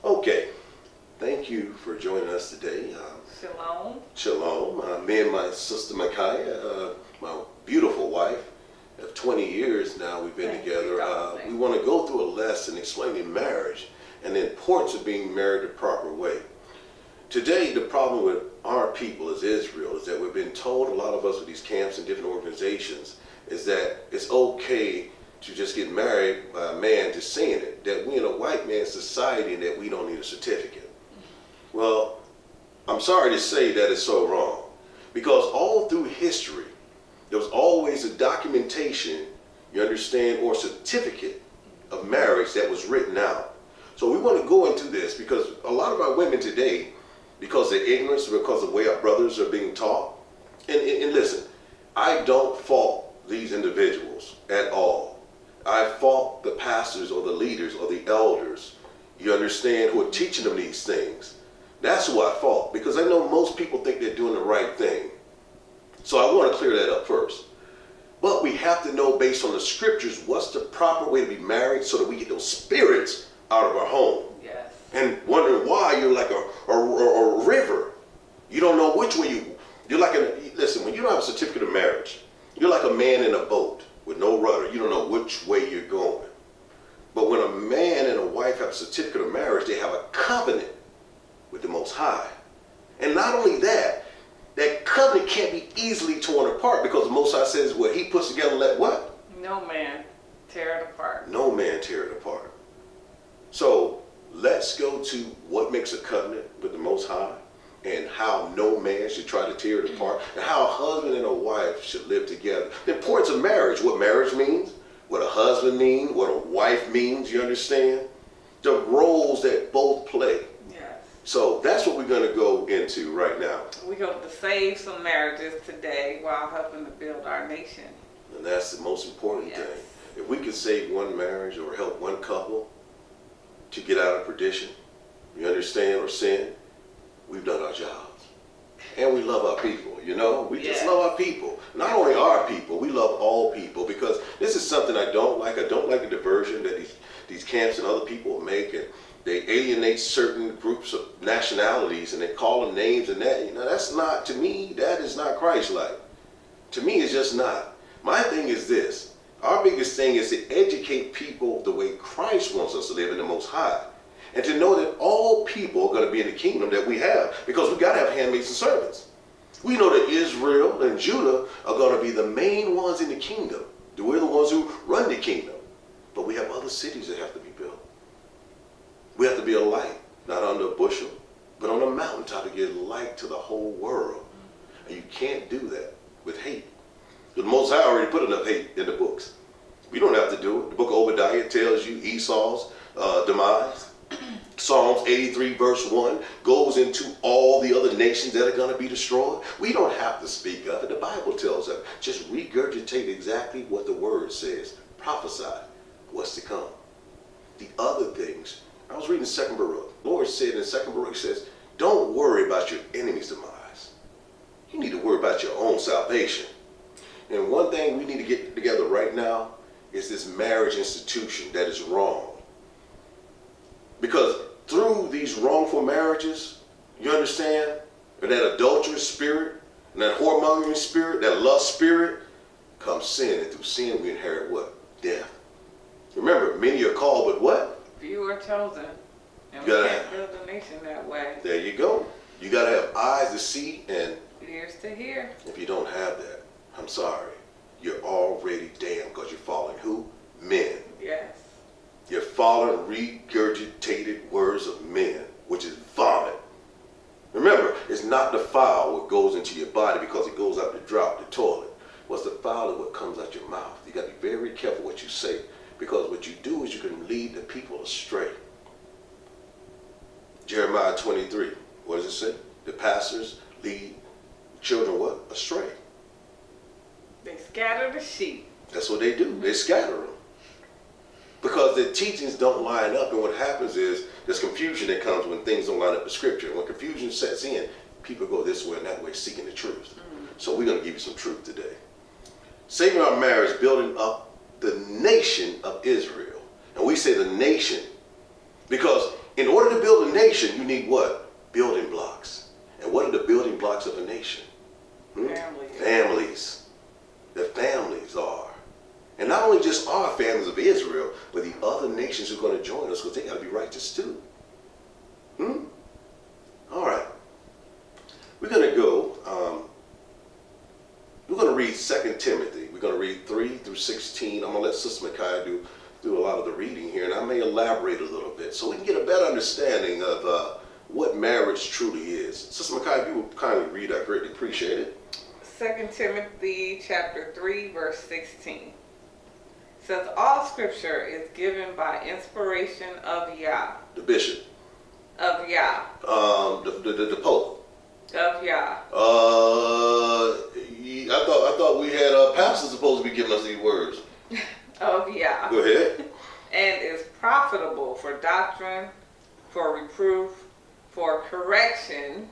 Okay, thank you for joining us today. Shalom. Shalom. Me and my sister Micaiah, my beautiful wife, of 20 years now we've been together. We want to go through a lesson explaining marriage and the importance of being married the proper way. Today, the problem with our people as Israel is that we've been told, a lot of us with these camps and different organizations, is that it's okay to just get married by a man just saying it, that we're in a white man's society and that we don't need a certificate. Well, I'm sorry to say that is so wrong, because all through history, there was always a documentation, you understand, or certificate of marriage that was written out. So we want to go into this because a lot of our women today, because of ignorance, because of the way our brothers are being taught, and listen, I don't fault these individuals at all. I fault the pastors or the leaders or the elders, you understand, who are teaching them these things. That's who I fault, because I know most people think they're doing the right thing. So I want to clear that up first. But we have to know, based on the scriptures, what's the proper way to be married so that we get those spirits out of our home. Yes. And wondering why you're like a river. You don't know which way you're like listen, when you don't have a certificate of marriage, you're like a man in a boat with no rudder. You don't know which way you're going. But when a man and a wife have a certificate of marriage, they have a covenant with the Most High. And not only that, that covenant can't be easily torn apart, because the Most High says, what he puts together, let what? No man tear it apart. No man tear it apart. So let's go to what makes a covenant with the Most High, and how no man should try to tear it apart, and how a husband and a wife should live together. The importance of marriage, what marriage means, what a husband means, what a wife means, you understand? The roles that both play. Yes. So that's what we're going to go into right now. We hope to save some marriages today while helping to build our nation. And that's the most important thing. If we can save one marriage or help one couple to get out of perdition, you understand, or sin, we've done our jobs. And we love our people, you know? We just love our people. Not only our people, we love all people, because this is something I don't like. I don't like the diversion that these camps and other people make, and they alienate certain groups of nationalities and they call them names and that. You know, that's not, to me, that is not Christ-like. To me, it's just not. My thing is this. Our biggest thing is to educate people the way Christ wants us to live in the Most High. And to know that all people are going to be in the kingdom that we have, because we got to have handmaids and servants. We know that Israel and Judah are going to be the main ones in the kingdom. We're the ones who run the kingdom. But we have other cities that have to be built. We have to be a light, not under a bushel, but on a mountaintop to give light to the whole world. And you can't do that with hate. The Most High already put enough hate in the books. We don't have to do it. The book of Obadiah tells you Esau's demise. Psalms 83 verse 1 goes into all the other nations that are going to be destroyed. We don't have to speak of it. The Bible tells us. Just regurgitate exactly what the word says. Prophesy what's to come. The other things, I was reading 2nd Baruch. The Lord said in 2nd Baruch, says, don't worry about your enemy's demise. You need to worry about your own salvation. And one thing we need to get together right now is this marriage institution that is wrong. Because through these wrongful marriages, you understand, and that adulterous spirit, and that whoremongering spirit, that lust spirit, comes sin. And through sin we inherit what? Death. Remember, many are called, but what? Few are chosen. And we can't build a nation that way. There you go. You got to have eyes to see and ears to hear. If you don't have that, I'm sorry. You're already damned, because you're following who? Men. Yes. You're following regurgitated words of men, which is vomit. Remember, it's not defiled what goes into your body because it goes up the toilet. What's defiled is what comes out your mouth. You got to be very careful what you say, because what you do is you can lead the people astray. Jeremiah 23, what does it say? The pastors lead children what? Astray. They scatter the sheep. That's what they do. They scatter them. Because the teachings don't line up, and what happens is there's confusion that comes when things don't line up with Scripture. When confusion sets in, people go this way and that way seeking the truth. So we're going to give you some truth today. saving our marriage, building up the nation of Israel. And we say the nation because in order to build a nation, you need what? Building blocks. And what are the building blocks of a nation? Families. Families. The families are. And not only just our families of Israel, but the other nations who are going to join us because they got to be righteous too. All right. We're going to go, we're going to read 2 Timothy. We're going to read 3 through 16. I'm going to let Sister Micaiah do a lot of the reading here, and I may elaborate a little bit so we can get a better understanding of what marriage truly is. Sister Micaiah, if you would kindly read, I greatly appreciate it. 2 Timothy chapter 3, verse 16. Says, all scripture is given by inspiration of Yah. The bishop. Of Yah. The Pope. Of Yah. I thought we had pastors supposed to be giving us these words. Of Yah. Go ahead. And is profitable for doctrine, for reproof, for correction,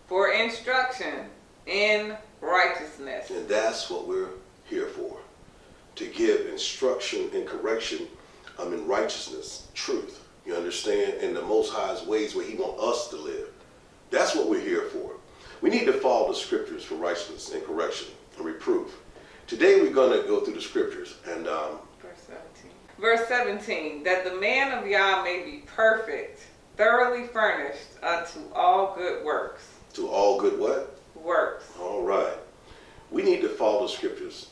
for instruction in righteousness. And that's what we're here for. To give instruction and correction in righteousness, truth. You understand? In the Most High's ways where He wants us to live. That's what we're here for. We need to follow the scriptures for righteousness and correction and reproof. Today we're going to go through the scriptures and verse 17. Verse 17, that the man of Yah may be perfect, thoroughly furnished unto all good works. To all good what? Works. All right. We need to follow the scriptures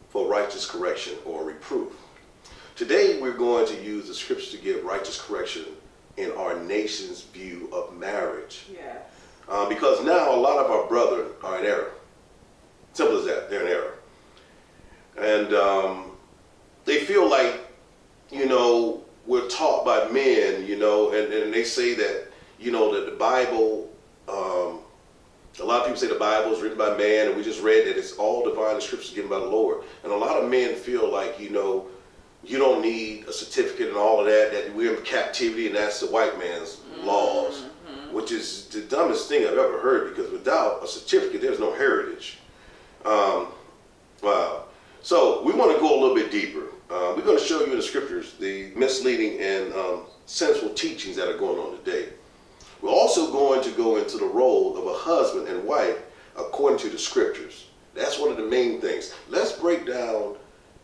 for righteous correction or reproof. Today we're going to use the scriptures to give righteous correction in our nation's view of marriage. Yes. Because now a lot of our brethren are in error. Simple as that. They're in error. And they feel like, you know, we're taught by men, you know, and they say that, you know, that the Bible, a lot of people say the Bible is written by man, and we just read that it's all divine scriptures given by the Lord. And a lot of men feel like, you know, you don't need a certificate and all of that, that we're in captivity and that's the white man's laws, which is the dumbest thing I've ever heard, because without a certificate, there's no heritage. Wow. So we want to go a little bit deeper. We're going to show you in the scriptures the misleading and sinful teachings that are going on today. We're also going to go into the role of a husband and wife according to the scriptures. That's one of the main things. Let's break down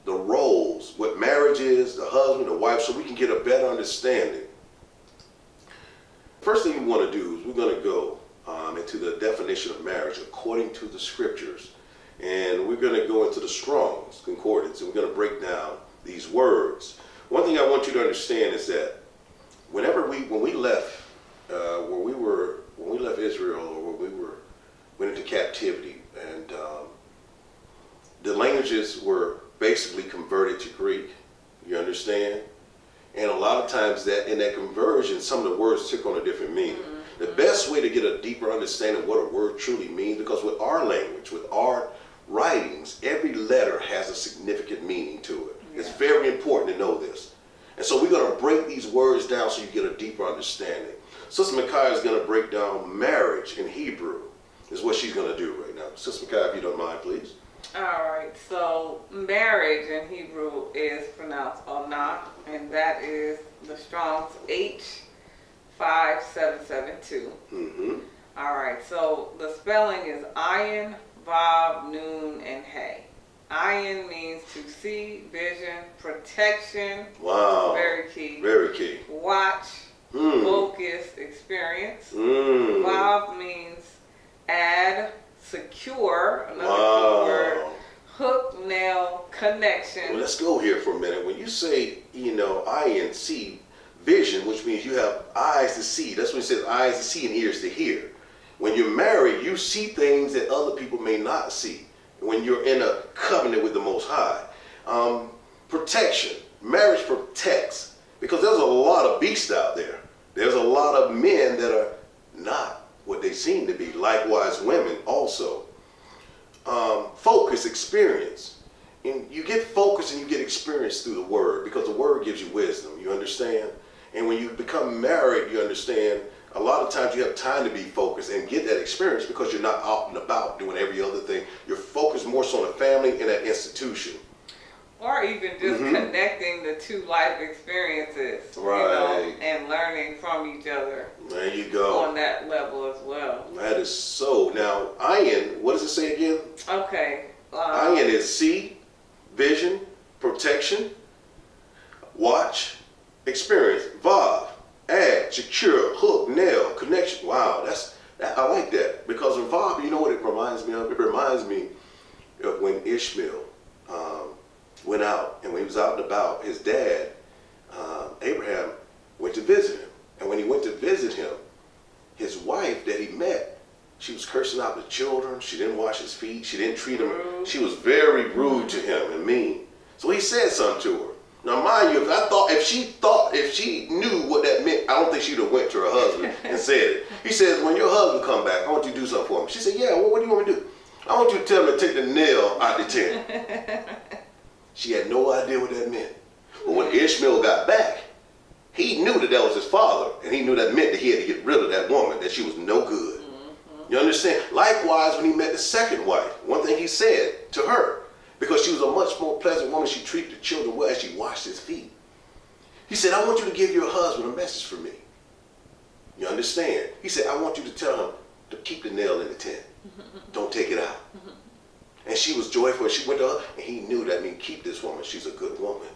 the roles, what marriage is, the husband, the wife, so we can get a better understanding. First thing we want to do is we're going to go into the definition of marriage according to the scriptures. And we're going to go into the Strong's Concordance, and we're going to break down these words. One thing I want you to understand is that when we left Israel, or when we went into captivity, and the languages were basically converted to Greek. You understand? And a lot of times that in that conversion, some of the words took on a different meaning. The best way to get a deeper understanding of what a word truly means, because with our language, with our writings, every letter has a significant meaning to it. It's very important to know this. And so we're going to break these words down so you get a deeper understanding. Sister Micaiah is going to break down marriage in Hebrew, is what she's going to do right now. Sister Micaiah, if you don't mind, please. All right, so marriage in Hebrew is pronounced onah, and that is the Strong's H5772. All right, so the spelling is ayin, vav, nun, and hey. Ayin means to see, vision, protection. Wow. Very key. Very key. Watch, focus, experience. Vav means add, secure, another key word, hook, nail, connection. Well, let's go here for a minute. When you say, you know, ayin, see, vision, which means you have eyes to see. That's when it says eyes to see and ears to hear. When you're married, you see things that other people may not see. When you're in a covenant with the Most High. Protection. Marriage protects. Because there's a lot of beasts out there. There's a lot of men that are not what they seem to be. Likewise, women also. Focus, experience. And you get focus and you get experience through the word, because the word gives you wisdom. You understand? And when you become married, you understand, a lot of times you have time to be focused and get that experience because you're not out and about doing every other thing. You're focused more so on the family and that institution. Or even just connecting the two life experiences, right, you know, and learning from each other. There you go. On that level as well. That is so. Now, ayin, what does it say again? Okay. Ayin is see, vision, protection, watch, experience, vav, add, secure, hook, nail, connection. Wow, I like that, because of vav, you know what it reminds me of? It reminds me of when Ishmael went out, and when he was out and about, his dad, Abraham, went to visit him. And when he went to visit him, his wife that he met, she was cursing out the children. She didn't wash his feet. She didn't treat him. She was very rude to him and mean. So he said something to her. Now, mind you, if she knew what that meant, I don't think she'd have went to her husband and said it. He says, when your husband come back, I want you to do something for him. She said, yeah, well, what do you want me to do? I want you to tell me to take the nail out the tent. She had no idea what that meant. But when Ishmael got back, he knew that was his father, and he knew that meant that he had to get rid of that woman, that she was no good. You understand? Likewise, when he met the second wife, one thing he said to her, because she was a much more pleasant woman, she treated the children well, and she washed his feet. He said, I want you to give your husband a message for me. You understand? He said, I want you to tell him to keep the nail in the tent. Don't take it out. And she was joyful. She went to her, and he knew that means keep this woman. She's a good woman.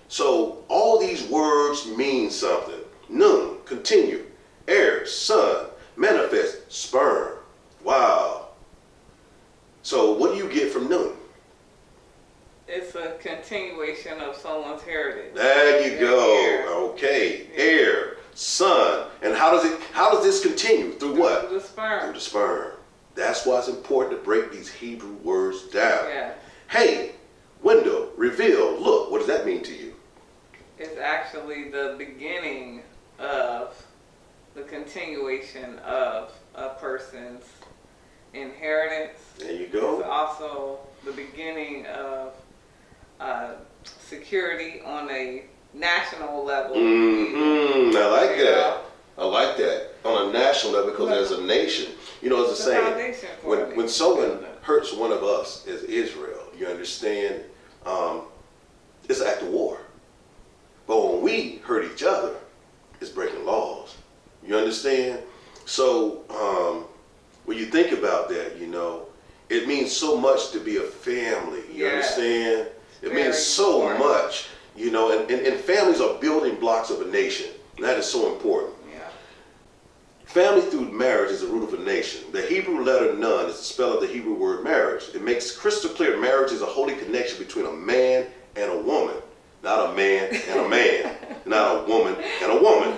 So all these words mean something. Nun, continue. Air, sun, manifest, sperm. Wow. So what do you get from nun? It's a continuation of someone's heritage. There you go. Okay. Air, sun. And how does this continue? Through what? Through the sperm. Through the sperm. That's why it's important to break these Hebrew words down. Yeah. Hey, window, reveal, look. What does that mean to you? It's actually the beginning of the continuation of a person's inheritance. There you go. It's also the beginning of security on a national level. I like that. I like that. On a national level, because as a nation, you know, as a saying, when someone hurts one of us as Israel, you understand, it's an act of war. But when we hurt each other, it's breaking laws. You understand? So when you think about that, you know, it means so much to be a family. You understand? It means so much, you know, and families are building blocks of a nation. And that is so important. Family through marriage is the root of a nation. The Hebrew letter nun is the spell of the Hebrew word marriage. It makes crystal clear marriage is a holy connection between a man and a woman. Not a man and a man. Not a woman and a woman.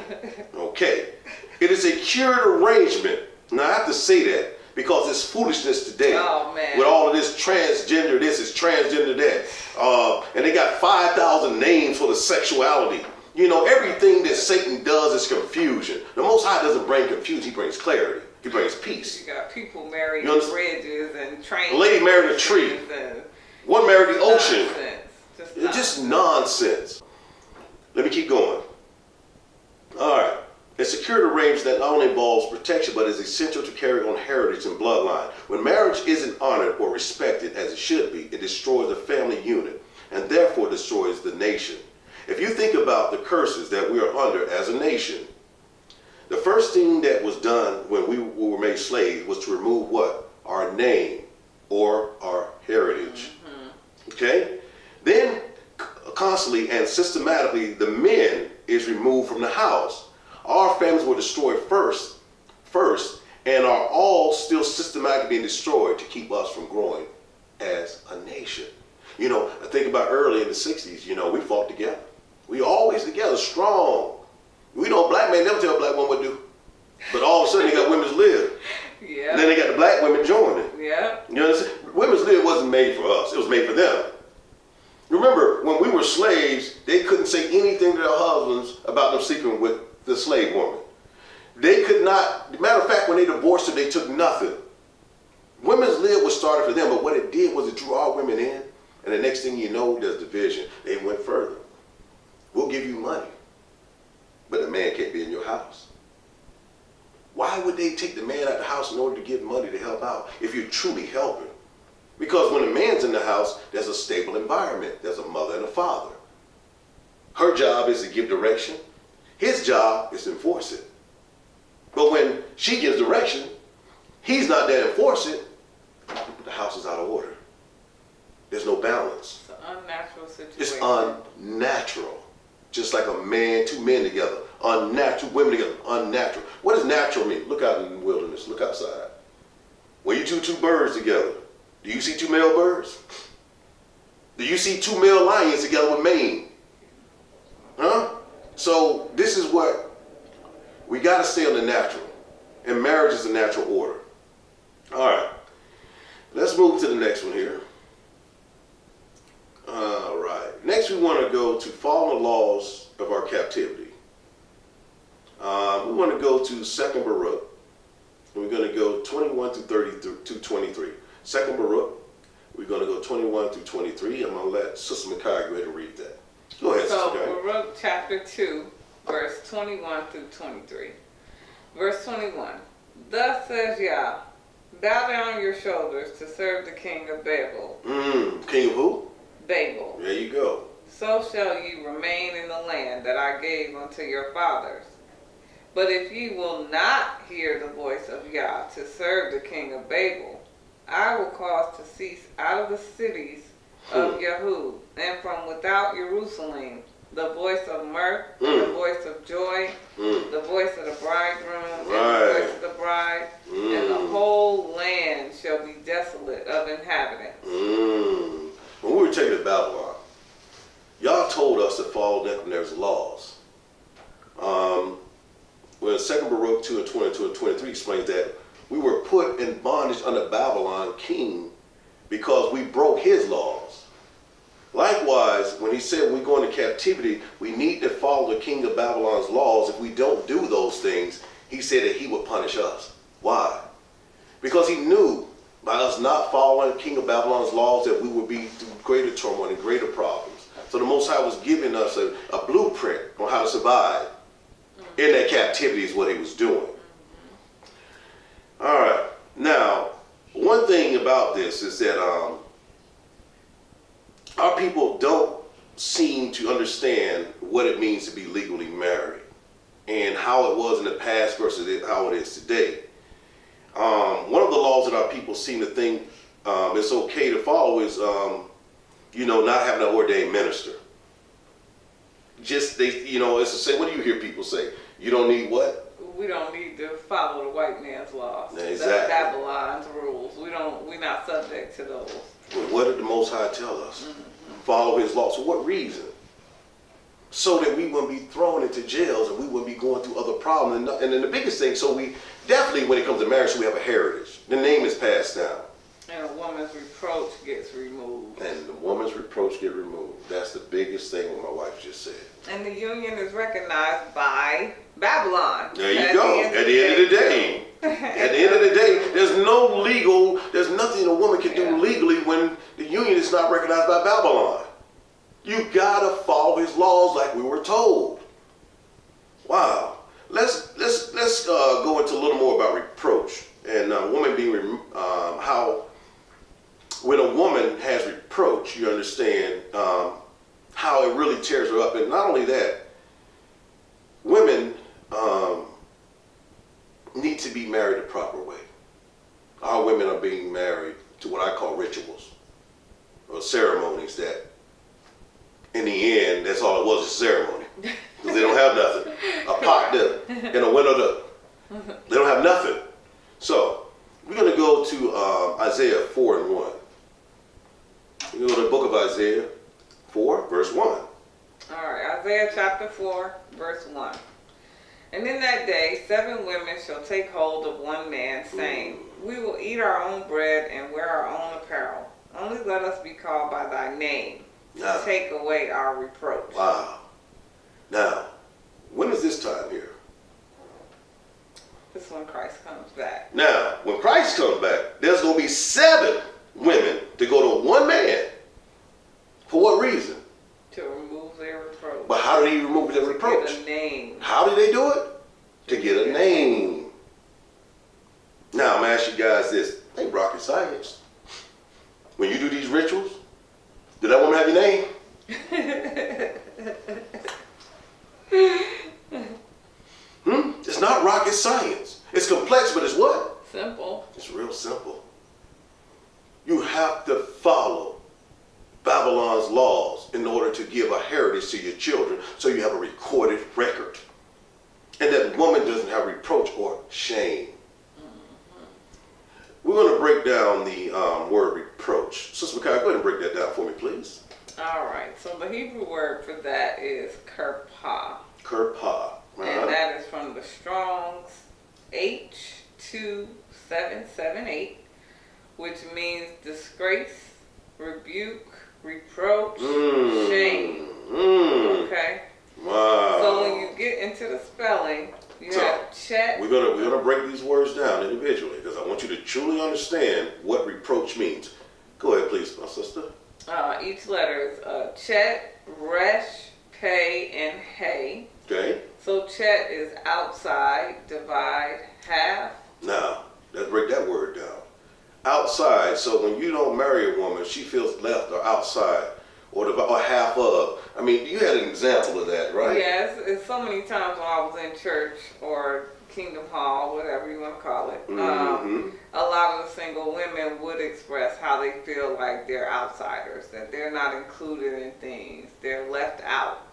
Okay. It is a cured arrangement. Now I have to say that because it's foolishness today. Oh, man. With all of this transgender, this is transgender that. And they got 5,000 names for the sexuality. You know, everything that Satan does is confusion. The Most High doesn't bring confusion, he brings clarity. He brings peace. You got people marrying bridges and trains. A lady married a tree. One married the ocean. It's just nonsense. Let me keep going. All right. A secured arrangement that not only involves protection, but is essential to carry on heritage and bloodline. When marriage isn't honored or respected as it should be, it destroys the family unit and therefore destroys the nation. If you think about the curses that we are under as a nation, the first thing that was done when we were made slaves was to remove what? Our name or our heritage. Okay? Then constantly and systematically the men is removed from the house. Our families were destroyed first and are all still systematically being destroyed to keep us from growing as a nation. You know, I think about early in the 60s, you know, we fought together. We always together, strong. We know black men never tell a black woman what to do. But all of a sudden they got women's lib. Yeah. And then they got the black women joining. Yeah. You understand? Women's lib wasn't made for us. It was made for them. Remember, when we were slaves, they couldn't say anything to their husbands about them sleeping with the slave woman. They could not, matter of fact, when they divorced her, they took nothing. Women's lib was started for them, but what it did was it drew our women in, and the next thing you know, there's division. They went further. We'll give you money, but the man can't be in your house. Why would they take the man out of the house in order to give money to help out if you're truly helping? Because when a man's in the house, there's a stable environment. There's a mother and a father. Her job is to give direction. His job is to enforce it. But when she gives direction, he's not there to enforce it. The house is out of order. There's no balance. It's an unnatural situation. It's unnatural. Just like a man, two men together. Unnatural. Women together. Unnatural. What does natural mean? Look out in the wilderness. Look outside. When you two birds together, do you see two male birds? Do you see two male lions together with mane? Huh? So this is what we got to stay on the natural. And marriage is a natural order. All right. Let's move to the next one here. All right. Next we want to go to follow the laws of our captivity. We want to go to 2nd Baruch. And we're going to go 21 to 23. 2nd Baruch. We're going to go 21 through 23. I'm going to let Sister Makai go ahead and read that. Go ahead, so, Sister Makai. Baruch chapter 2, verse 21 through 23. Verse 21. Thus says Yah, bow down your shoulders to serve the king of Babel. King of who? Babel. There you go. So shall ye remain in the land that I gave unto your fathers. But if ye will not hear the voice of Yah to serve the king of Babel, I will cause to cease out of the cities of Yahud, and from without Jerusalem, the voice of mirth, the voice of joy, the voice of the bridegroom, and the voice of the bride, and the whole land shall be desolate of inhabitants. When we were taken to Babylon, y'all told us to follow Nebuchadnezzar's laws. Well, 2nd Baruch 2 and 22 and 23 explains that we were put in bondage under Babylon king because we broke his laws. Likewise, when he said when we go into captivity, we need to follow the king of Babylon's laws. If we don't do those things, he said that he would punish us. Why? Because he knew by us not following king of Babylon's laws that we would be through greater turmoil and greater problems. So the Most High was giving us a blueprint on how to survive in that captivity is what he was doing. All right. Now, one thing about this is that our people don't seem to understand what it means to be legally married and how it was in the past versus how it is today. One of the laws that our people seem to think it's okay to follow is, not having an ordained minister. Just, it's the same. What do you hear people say? You don't need what? We don't need to follow the white man's laws. Exactly. That's Babylon's rules. We're not subject to those. Well, what did the Most High tell us? Follow his laws. For what reason? So that we wouldn't be thrown into jails and we wouldn't be going through other problems. And then the biggest thing, so we definitely, when it comes to marriage, we have a heritage. The name is passed down. And a woman's reproach gets removed. And the woman's reproach gets removed. That's the biggest thing what my wife just said. And the union is recognized by Babylon. There you go. At the end of the day. At the end of the day, there's nothing a woman can do legally when the union is not recognized by Babylon. You gotta follow his laws like we were told. Wow. Let's go into a little more about reproach and woman being how when a woman has reproach, you understand how it really tears her up. And not only that, women need to be married the proper way. Our women are being married to what I call rituals or ceremonies that in the end, that's all it was, a ceremony. Because they don't have nothing. A pot dinner and a window dinner. They don't have nothing. So, we're going to go to Isaiah 4 and 1. We're going to go to the book of Isaiah 4, verse 1. All right, Isaiah chapter 4, verse 1. And in that day, 7 women shall take hold of one man, saying, We will eat our own bread and wear our own apparel. Only let us be called by thy name, to take away our reproach. Wow. Now, when is this time here? This is when Christ comes back. Now, when Christ comes back, there's going to be 7 women to go to one man. For what reason? To remove their reproach. But how do they remove their reproach? To get a name. How do they do it? To get a name. Now, I'm going to ask you guys this. Ain't rocket science. have to follow Babylon's laws in order to give a heritage to your children, so you have a recorded record. And that woman doesn't have reproach or shame. We're going to break down the word reproach. Sister Micaiah, go ahead and break that down for me, please. All right. So the Hebrew word for that is kerpah. Kerpah. And that is from the Strong's H2778, which means disgrace, rebuke, reproach, shame. Okay. Wow. So when you get into the spelling, you have chet. We're gonna break these words down individually, because I want you to truly understand what reproach means. Go ahead, please, my sister. Each letter is chet, resh, pei, and hey. Okay. So chet is outside, divide, half. Now, let's break that word down. Outside. So when you don't marry a woman, she feels left or outside, or half of. I mean, you had an example of that, right? Yes, it's so many times when I was in church or Kingdom Hall, whatever you want to call it. A lot of the single women would express how they feel like they're outsiders, that they're not included in things, they're left out,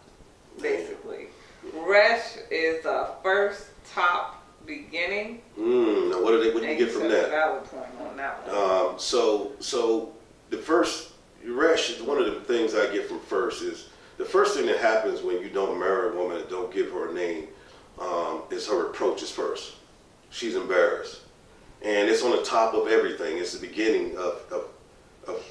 basically. Resh is first, top, beginning. Now what do you get from that? A valid point on that one. So the first, resh is one of the things I get from first is, the first thing that happens when you don't marry a woman and don't give her a name is her reproach is first. She's embarrassed. And it's on the top of everything. It's the beginning of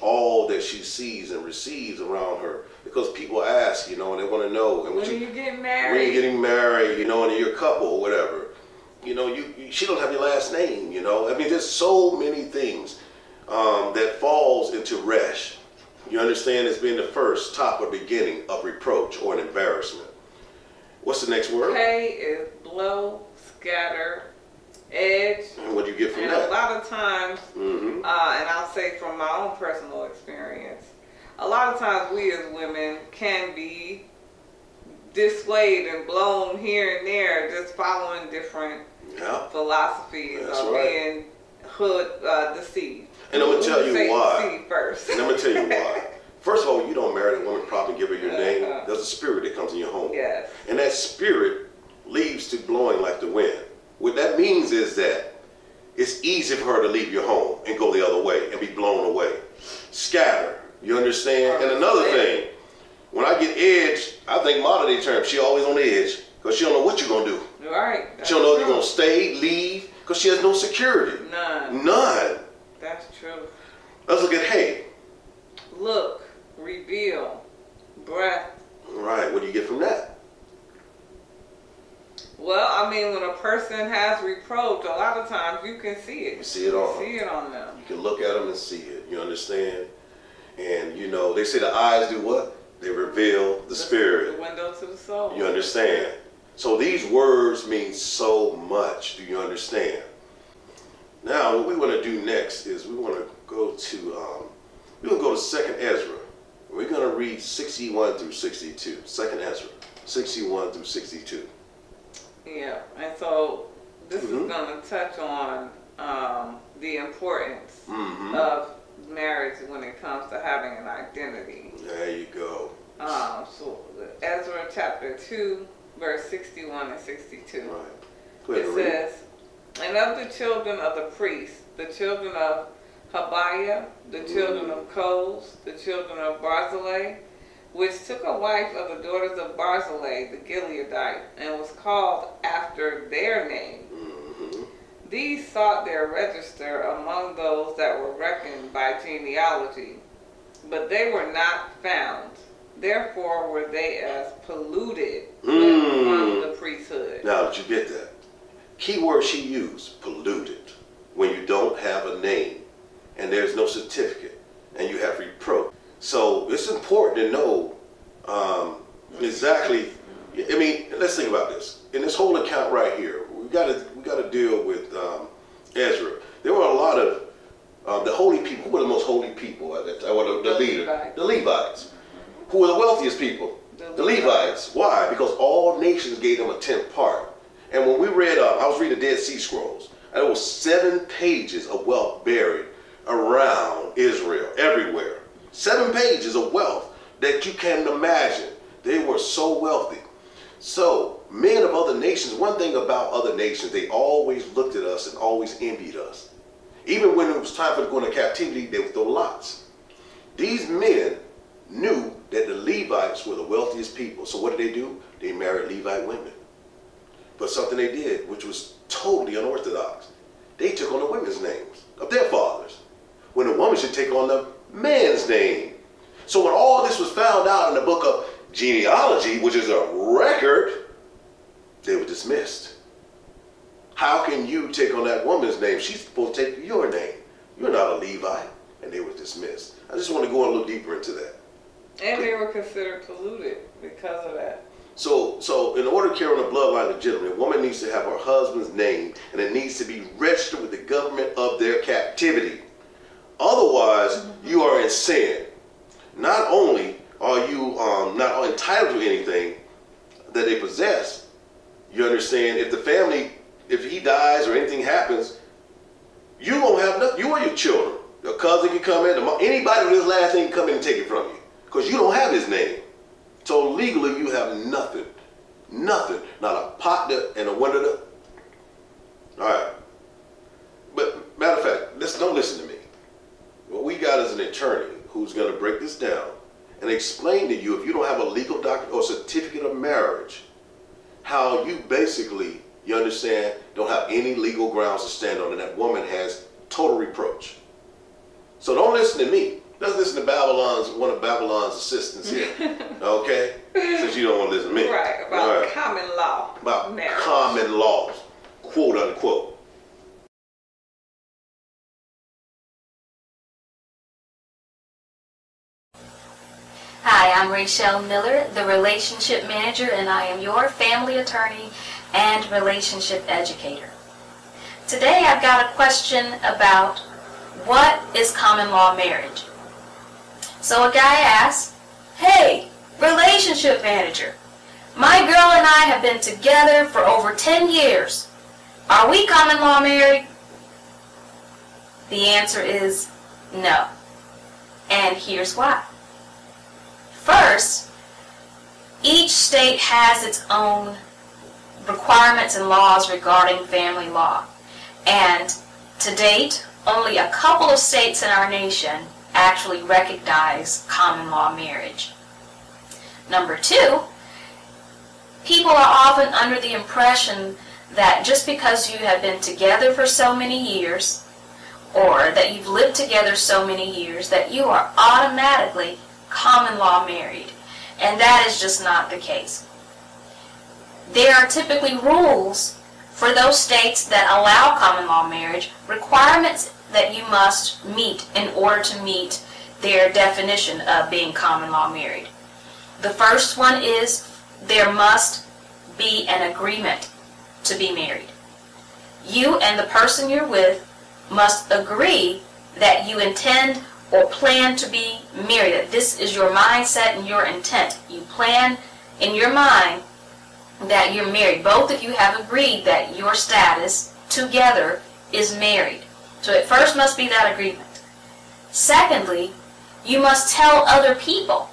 all that she sees and receives around her. Because people ask, and they want to know. And when you get married. When you're getting married, and you're a couple or whatever. She don't have your last name, I mean, there's so many things that falls into resh. You understand, as being the first, top, or beginning of reproach or an embarrassment. What's the next word? Pei is blow, scatter, edge. And what do you get from that? And a lot of times, and I'll say from my own personal experience, a lot of times we as women can be dissuaded and blown here and there, just following different philosophies of being deceived. And I'm going to tell you why. First. And I'm going to tell you why. First of all, when you don't marry a woman properly and give her your name, there's a spirit that comes in your home. Yes. And that spirit leaves to blowing like the wind. What that means is that it's easy for her to leave your home and go the other way and be blown away. Scatter. You understand? And another thing, when I get edge, I think modern day term, she always on the edge because she don't know what you're going to do. Right. She don't know if you're going to stay, leave, because she has no security. None. That's true. Let's look at hey. Look, reveal, breath. Right. What do you get from that? Well, I mean, when a person has reproach, a lot of times you can see it. You see it on them. See it on them. You can look at them and see it. You understand? And they say the eyes do what? They reveal the spirit. The window to the soul. You understand? So these words mean so much. Do you understand? Now, what we want to do next is we want to go to 2nd Ezra. We're going to read 61 through 62. 2nd Ezra, 61 through 62. Yeah, and so this is going to touch on the importance of marriage when it comes to having an identity. There you go. So Ezra chapter 2, verse 61 and 62. Right. Go ahead, it says, and of the children of the priests, the children of Habiah, the children of Koz, the children of Barzillai, which took a wife of the daughters of Barzillai, the Gileadite, and was called after their name. These sought their register among those that were reckoned by genealogy, but they were not found. Therefore were they as polluted from the priesthood. Now, did you get that? Key word she used, polluted. When you don't have a name and there's no certificate and you have reproach. So it's important to know exactly. I mean, let's think about this. In this whole account right here, we got to deal with Ezra. There were a lot of the holy people. Who were the most holy people at that time? The leader, the Levites. Who were the wealthiest people? The Levites. Why? Because all nations gave them a 10th part. And when we read, I was reading the Dead Sea Scrolls, and there was 7 pages of wealth buried around Israel. everywhere. 7 pages of wealth that you can't imagine. They were so wealthy. So men of other nations, one thing about other nations, they always looked at us and always envied us. Even when it was time for going to captivity, they would throw lots. These men knew that the Levites were the wealthiest people. So what did they do? They married Levite women. But something they did, which was totally unorthodox, they took on the women's names of their fathers, when a woman should take on the man's name. So when all this was found out in the book of genealogy, which is a record, they were dismissed. How can you take on that woman's name? She's supposed to take your name. You're not a Levite. And they were dismissed. I just want to go a little deeper into that. And they were considered polluted because of that. So in order to carry on the bloodline legitimately, a woman needs to have her husband's name, and it needs to be registered with the government of their captivity. Otherwise, you are in sin. Not only are you not entitled to anything that they possess, you understand, if the family, if he dies or anything happens, you won't have nothing. You or your children. Your cousin can come in, anybody with his last name can come in and take it from you, because you don't have his name. So legally, you have nothing. Nothing. Not a partner and a winner. All right. But matter of fact, don't listen to me. What we got is an attorney who's going to break this down and explain to you, if you don't have a legal document or certificate of marriage, how you basically, you understand, don't have any legal grounds to stand on, and that woman has total reproach. So don't listen to me. Let's listen to one of Babylon's assistants here. Okay? Since you don't want to listen to me. Right, about common law. About marriage. Common laws, quote unquote. Hi, I'm Rachel Miller, the Relationship Manager, and I am your family attorney and relationship educator. Today I've got a question about what is common law marriage. So a guy asks, "Hey, relationship manager, my girl and I have been together for over 10 years. Are we common law married?" The answer is no. And here's why. First, each state has its own requirements and laws regarding family law. And to date, only a couple of states in our nation actually recognize common law marriage. Number two, people are often under the impression that just because you have been together for so many years, or that you've lived together so many years, that you are automatically common law married. And that is just not the case. There are typically rules for those states that allow common law marriage, requirements that you must meet in order to meet their definition of being common law married. The first one is there must be an agreement to be married. You and the person you're with must agree that you intend or plan to be married. That this is your mindset and your intent. You plan in your mind that you're married. Both of you have agreed that your status together is married. So it first must be that agreement. Secondly, you must tell other people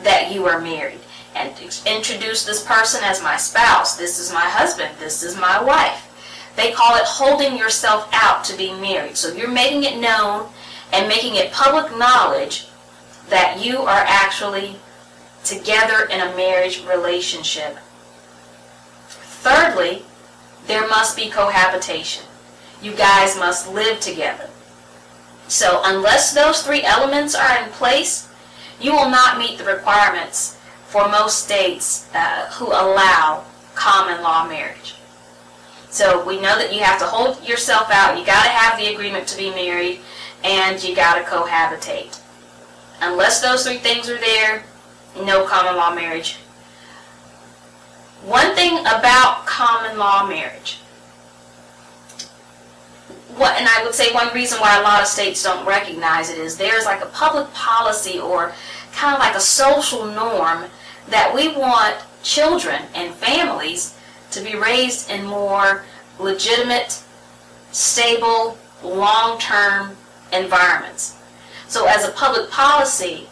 that you are married and introduce this person as my spouse. This is my husband. This is my wife. They call it holding yourself out to be married. So you're making it known and making it public knowledge that you are actually together in a marriage relationship. Thirdly, there must be cohabitation. You guys must live together. So unless those three elements are in place, you will not meet the requirements for most states who allow common law marriage. So we know that you have to hold yourself out, you got to have the agreement to be married, and you got to cohabitate. Unless those three things are there, no common law marriage. One thing about common law marriage, and I would say one reason why a lot of states don't recognize it is there's like a public policy or kind of like a social norm that we want children and families to be raised in more legitimate, stable, long-term environments. So as a public policy,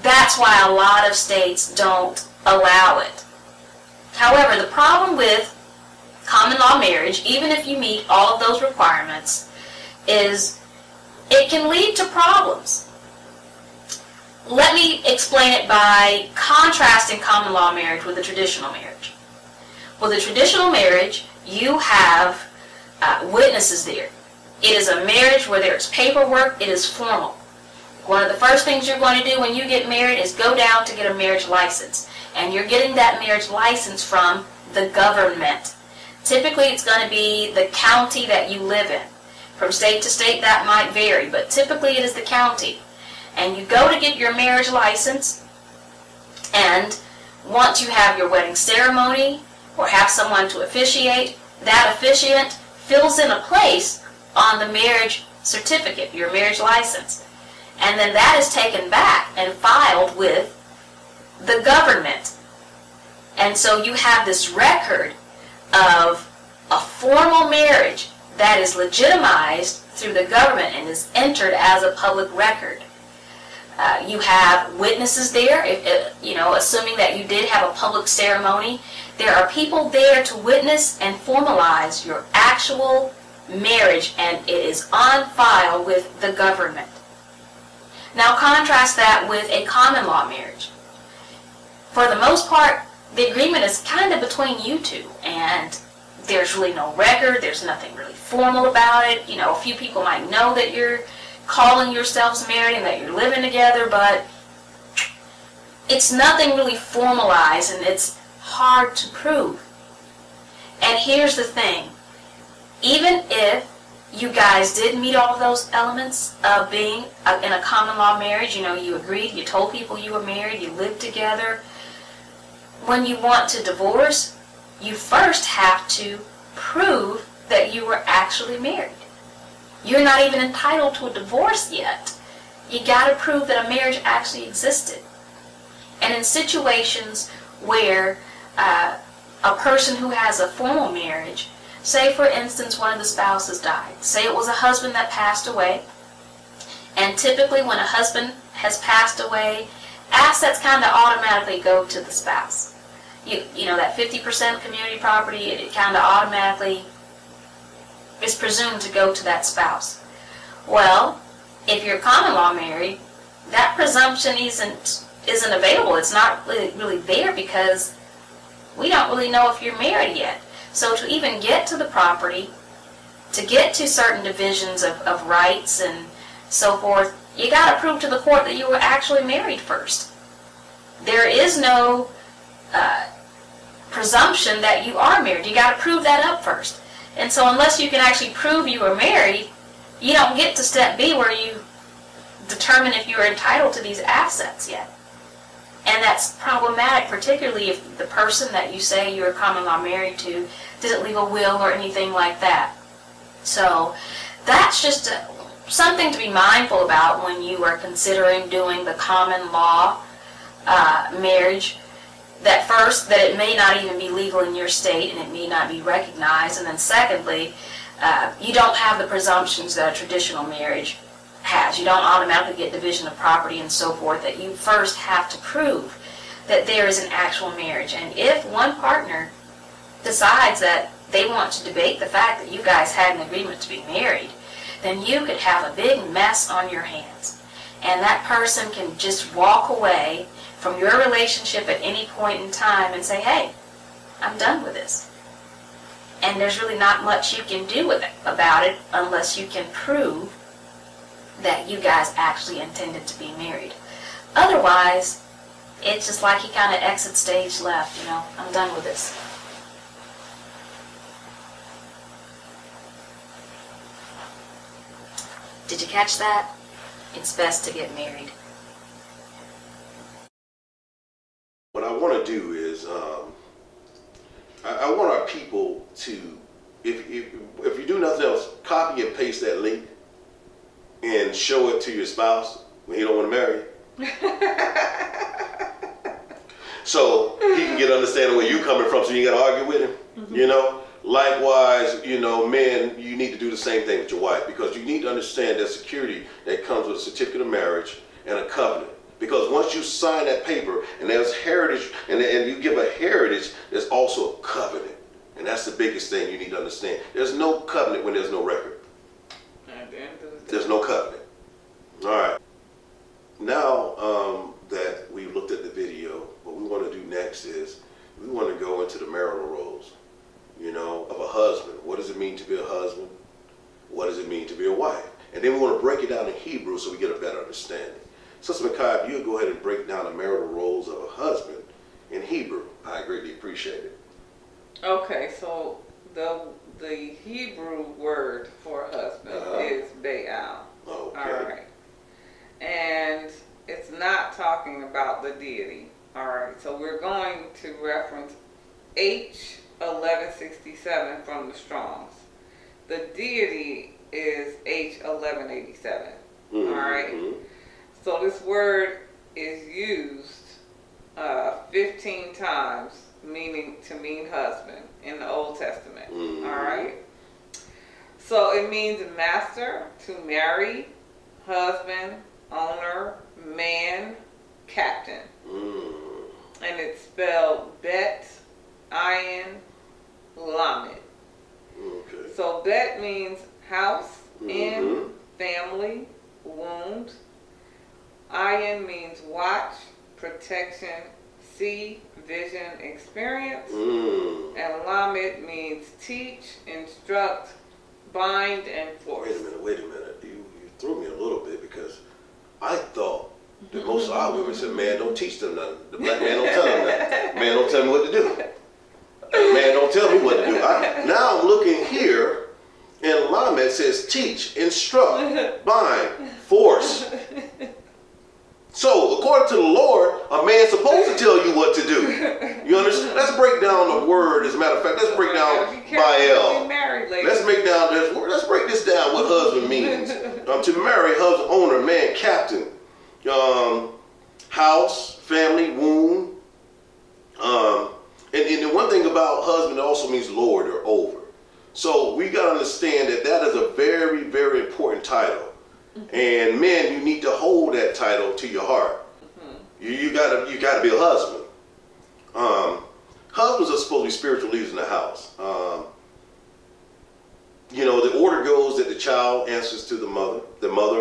that's why a lot of states don't allow it. However, the problem with common law marriage, even if you meet all of those requirements, is it can lead to problems. Let me explain it by contrasting common law marriage with a traditional marriage. With a traditional marriage, you have witnesses there. It is a marriage where there's paperwork, it is formal. One of the first things you're going to do when you get married is go down to get a marriage license. And you're getting that marriage license from the government. Typically, it's going to be the county that you live in. From state to state, that might vary, but typically it is the county. And you go to get your marriage license, and once you have your wedding ceremony or have someone to officiate, that officiant fills in a place on the marriage certificate, your marriage license. And then that is taken back and filed with the government. And so you have this record of a formal marriage that is legitimized through the government and is entered as a public record. You have witnesses there, assuming that you did have a public ceremony. There are people there to witness and formalize your actual marriage, and it is on file with the government. Now contrast that with a common law marriage. For the most part, the agreement is kind of between you two, and there's really no record, there's nothing really formal about it. A few people might know that you're calling yourselves married and that you're living together, but it's nothing really formalized, and it's hard to prove. And here's the thing, even if you guys did meet all of those elements of being in a common law marriage, you agreed, you told people you were married, you lived together, when you want to divorce, you first have to prove that you were actually married. You're not even entitled to a divorce yet. You got to prove that a marriage actually existed. And in situations where a person who has a formal marriage, say for instance one of the spouses died, say it was a husband that passed away, and typically when a husband has passed away, assets kind of automatically go to the spouse. That 50% community property, it kind of automatically is presumed to go to that spouse. Well, if you're common law married, that presumption isn't available. It's not really there because we don't really know if you're married yet. So to even get to the property, to get to certain divisions of rights and so forth, you got to prove to the court that you were actually married first. There is no presumption that you are married. You got to prove that up first. And so unless you can actually prove you were married, you don't get to step B where you determine if you are entitled to these assets yet. And that's problematic, particularly if the person that you say you're common law married to didn't leave a will or anything like that. So that's just something to be mindful about when you are considering doing the common law marriage. That first, that it may not even be legal in your state and it may not be recognized. And then secondly, you don't have the presumptions that a traditional marriage has. You don't automatically get division of property and so forth, that you first have to prove that there is an actual marriage. And if one partner decides that they want to debate the fact that you guys had an agreement to be married, then you could have a big mess on your hands. And that person can just walk away from your relationship at any point in time and say, hey, I'm done with this. And there's really not much you can do about it unless you can prove that you guys actually intended to be married. Otherwise, it's just like he kind of exits stage left, I'm done with this. Did you catch that? It's best to get married. What I want to do is, I want our people to, if you do nothing else, copy and paste that link and show it to your spouse when he don't want to marry you. So he can get understanding where you're coming from, so you got to argue with him. Likewise, you know, men, you need to do the same thing with your wife, because you need to understand that security that comes with a certificate of marriage and a covenant. Because once you sign that paper and there's heritage, and you give a heritage, there's also a covenant. And that's the biggest thing you need to understand. There's no covenant when there's no record. There's no covenant. All right. Now that we've looked at the video, what we want to do next is we want to go into the marital roles, you know, of a husband. What does it mean to be a husband? What does it mean to be a wife? And then we want to break it down in Hebrew so we get a better understanding. Sister Makai, if you go ahead and break down the marital roles of a husband in Hebrew, I greatly appreciate it. Okay, so the Hebrew word for husband is Baal. Okay. All right. And it's not talking about the deity. All right. So we're going to reference H1167 from the Strong's. The deity is H1187. All right. So this word is used 15 times to mean husband in the Old Testament. All right. So it means master, to marry, husband, owner, man, captain. And it's spelled Bet, Ayin, Lamed. Okay. So Bet means house, inn, family, wound. Ayin means watch, protection, see, vision, experience. And Lamed means teach, instruct, bind, and force. Wait a minute. You threw me a little bit, because I thought that most of our women said, man, don't teach them nothing. The black man don't tell them nothing. Man don't tell me what to do. Man don't tell me what to do. Now I'm looking here, and Lamed says teach, instruct, bind, force. So, according to the Lord, a man's supposed to tell you what to do. You understand? Let's break down the word. As a matter of fact, let's break down Baal. Let's break this down, what husband means. To marry, husband, owner, man, captain, house, family, womb. And the one thing about husband, it also means Lord or over. So we got to understand that that is a very, very important title. And men, you need to hold that title to your heart. You gotta be a husband. Husbands are supposed to be spiritual leaders in the house. You know, the order goes that the child answers to the mother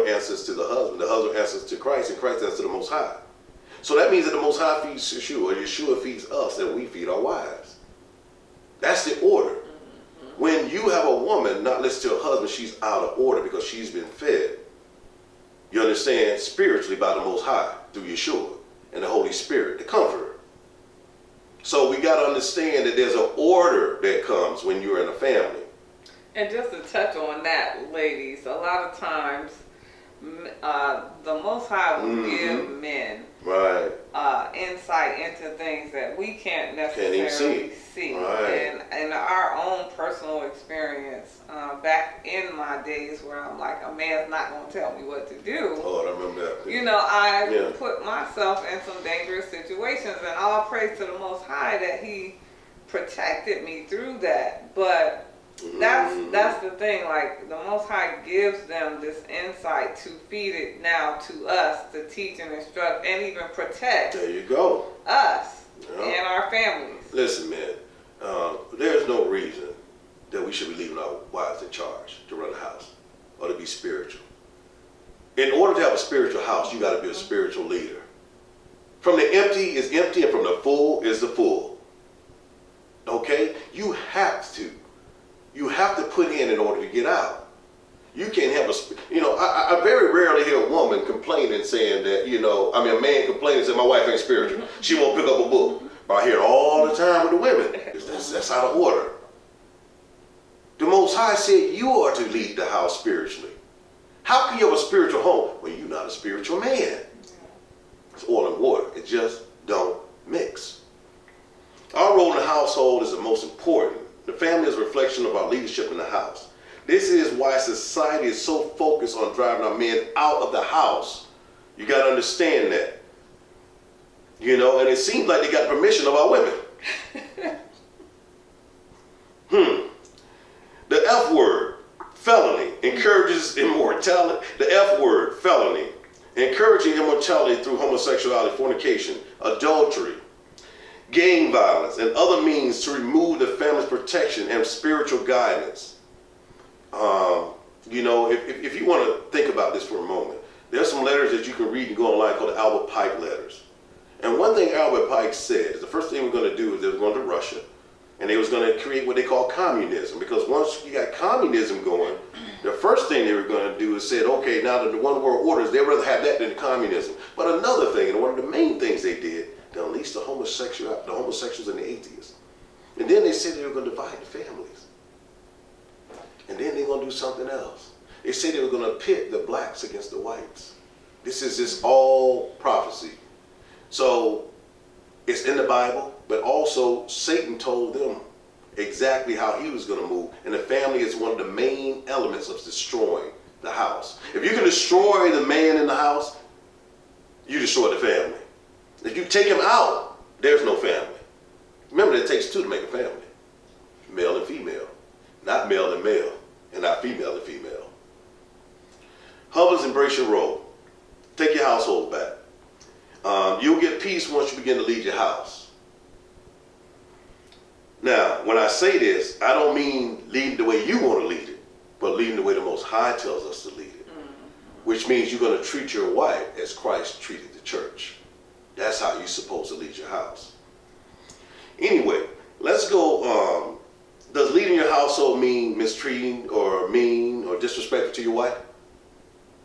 answers to the husband answers to Christ, and Christ answers to the Most High. So that means that the Most High feeds Yeshua, or Yeshua feeds us, and we feed our wives. That's the order. When you have a woman not listen to her husband, she's out of order, because she's been fed, you understand, spiritually by the Most High through Yeshua and the Holy Spirit, the Comforter. So we got to understand that there's an order that comes when you're in a family. And just to touch on that, ladies, a lot of times the Most High will give men insight into things that we can't necessarily see. And in our own personal experience, back in my days where I'm like, a man's not going to tell me what to do. Oh, I remember that. You know, I put myself in some dangerous situations, and all praise to the Most High that He protected me through that. But that's the thing, like, the Most High gives them this insight to feed it now to us, to teach and instruct and even protect us and our families. Listen, man, there's no reason that we should be leaving our wives in charge to run the house or to be spiritual. In order to have a spiritual house, you got to be a spiritual leader. From the empty is empty, and from the full is the full. Okay? You have to. You have to put in order to get out. You can't have I very rarely hear a woman complaining saying that, a man complaining saying my wife ain't spiritual. She won't pick up a book. But I hear it all the time with the women. That's out of order. The Most High said you are to lead the house spiritually. How can you have a spiritual home when you're not a spiritual man? It's oil and water. It just don't mix. Our role in the household is the most important. The family is a reflection of our leadership in the house. This is why society is so focused on driving our men out of the house. You got to understand that. And it seems like they got permission of our women. Felony encourages immortality. The F word, felony. Encouraging immortality through homosexuality, fornication, adultery, gang violence, and other means to remove the family's protection and spiritual guidance. You know, if you want to think about this for a moment, there's some letters that you can read and go online called the Albert Pike letters. And one thing Albert Pike said is the first thing we're going to do is they were going to Russia, and they was going to create what they call communism. Because once you got communism going, the first thing they were going to do is said, okay, now that the one world order is, they'd rather have that than communism. But another thing, and one of the main things they did, they unleashed the homosexuals and the atheists. And then they said they were going to divide the families. And then they're going to do something else. They said they were going to pit the blacks against the whites. This is just all prophecy. So it's in the Bible, but also Satan told them exactly how he was going to move. And the family is one of the main elements of destroying the house. If you can destroy the man in the house, you destroy the family. If you take him out, there's no family. Remember, it takes two to make a family. Male and female. Not male and male, and not female and female. Husbands, embrace your role. Take your household back. You'll get peace once you begin to lead your house. Now, when I say this, I don't mean leading the way you want to lead it, but leading the way the Most High tells us to lead it. Which means you're going to treat your wife as Christ treated the church. That's how you're supposed to lead your house. Anyway, let's go. Does leading your household mean mistreating or mean or disrespectful to your wife?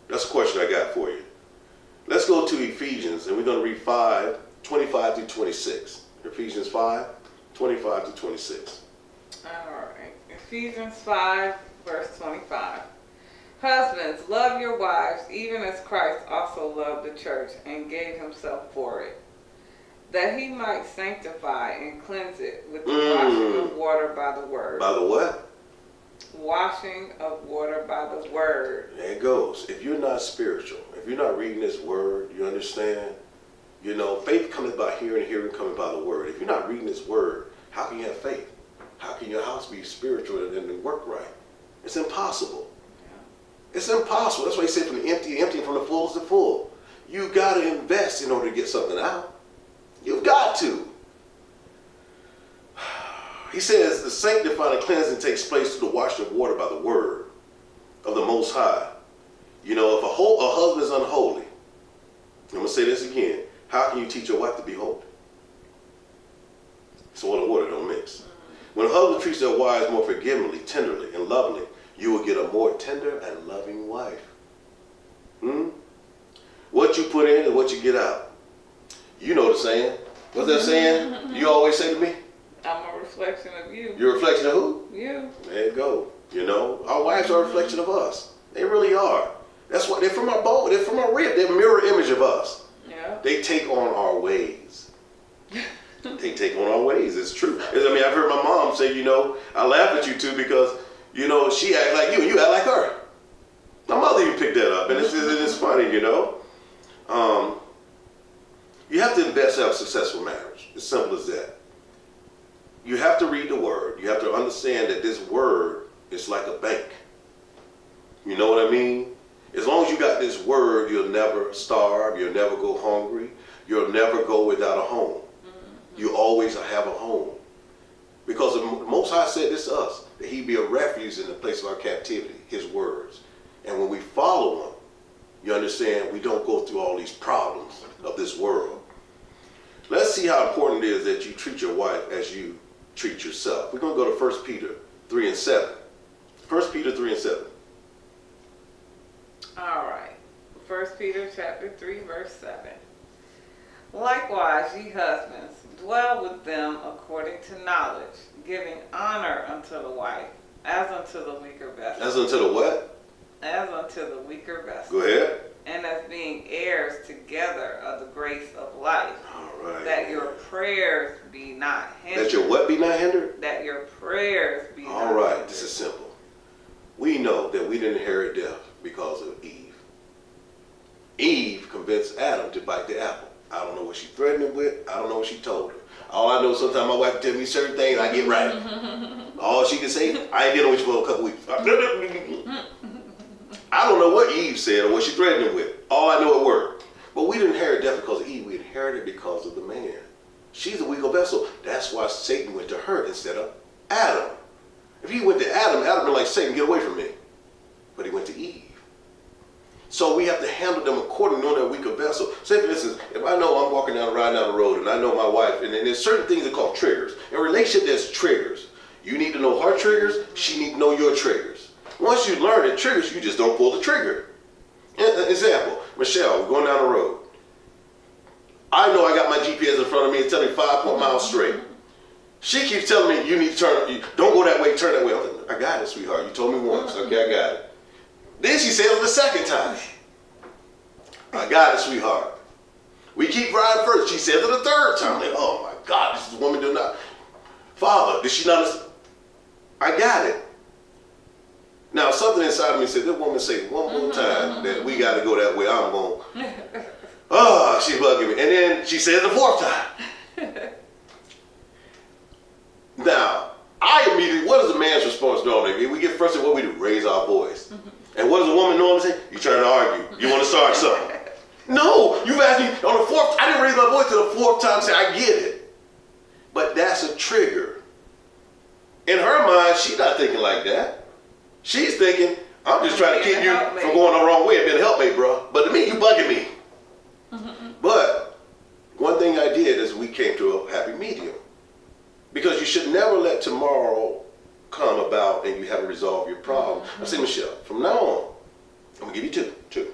That's a question I got for you. Let's go to Ephesians, and we're going to read 5:25 through 26. Ephesians 5:25 through 26. All right. Ephesians 5, verse 25. Husbands, love your wives, even as Christ also loved the church and gave himself for it, that he might sanctify and cleanse it with the washing of water by the word. By the what? Washing of water by the word. There it goes. If you're not spiritual, if you're not reading this word, you understand, you know, faith cometh by hearing, hearing cometh by the word. If you're not reading this word, how can you have faith? How can your house be spiritual and work right? It's impossible. Yeah. It's impossible. That's why he said from the empty and from the full is the full. You got to invest in order to get something out. You've got to. He says the sanctifying and cleansing takes place through the washing of water by the word of the Most High. You know, if a husband is unholy, I'm going to say this again, how can you teach your wife to be holy? So oil and water don't mix. When a husband treats their wives more forgivingly, tenderly, and lovingly, you will get a more tender and loving wife. What you put in and what you get out. You know the saying. What's that saying you always say to me? I'm a reflection of you. You're a reflection of who? You. There you go. You know, our wives are a reflection of us. They really are. That's why they're from our bone. They're from our rib. They're a mirror image of us. Yeah. They take on our ways. They take on our ways. It's true. I mean, I've heard my mom say, you know, I laugh at you too because, you know, she acts like you and you act like her. My mother even picked that up, and it's funny, you know. You have to invest to have a successful marriage. As simple as that. You have to read the word. You have to understand that this word is like a bank. You know what I mean? As long as you got this word, you'll never starve. You'll never go hungry. You'll never go without a home. You always have a home. Because the Most High said this to us, that he be a refuge in the place of our captivity, his words. And when we follow him, you understand, we don't go through all these problems of this world. Let's see how important it is that you treat your wife as you treat yourself. We're going to go to 1 Peter 3 and 7. 1 Peter 3 and 7. All right. 1 Peter chapter 3, verse 7. Likewise, ye husbands, dwell with them according to knowledge, giving honor unto the wife, as unto the weaker vessel. As unto the what? As unto the weaker vessel. Go ahead. And as being heirs together of the grace of life. All right. That your prayers be not hindered. That your what be not hindered? That your prayers be not hindered. All right. This is simple. We know that we didn't inherit death because of Eve. Eve convinced Adam to bite the apple. I don't know what she threatened him with. I don't know what she told her. All I know, sometimes my wife tell me certain things, I get right. All she can say, I ain't dealing with you for a couple weeks. I don't know what Eve said or what she threatened him with. All I know it worked. But we didn't inherit that because of Eve. We inherited it because of the man. She's a weaker vessel. That's why Satan went to her instead of Adam. If he went to Adam, Adam would be like, Satan, get away from me. But he went to Eve. So we have to handle them according to that weaker vessel. Say, for instance, if I know I'm riding down the road, and I know my wife, and then there's certain things that are called triggers. In a relationship, there's triggers. You need to know her triggers. She need to know your triggers. Once you learn the triggers, you just don't pull the trigger. Example, Michelle, we're going down the road. I know I got my GPS in front of me and telling me 5 miles straight. She keeps telling me, you need to turn, don't go that way, turn that way. I'm like, I got it, sweetheart. You told me once. Okay, I got it. Then she says it the second time. I got it, sweetheart. We keep riding first. She says it the third time. I'm like, oh my God, this woman did not. Father, did she not listen? I got it. Now, something inside of me said, this woman say one more time that we got to go that way. I'm going, oh, she's bugging me. And then she says the 4th time. Now, I immediately, what is a man's response normally? We get frustrated, what we do? Raise our voice. And what does a woman normally say? You trying to argue. You want to start something. No, you've asked me on the 4th, I didn't raise my voice till the 4th time and say, I get it. But that's a trigger. In her mind, she's not thinking like that. She's thinking, I'm just trying to keep you from going the wrong way and being a helpmate, bro. But to me, you bugging me. But one thing I did is we came to a happy medium. Because you should never let tomorrow come about and you haven't resolved your problem. I say, Michelle, from now on, I'm going to give you two.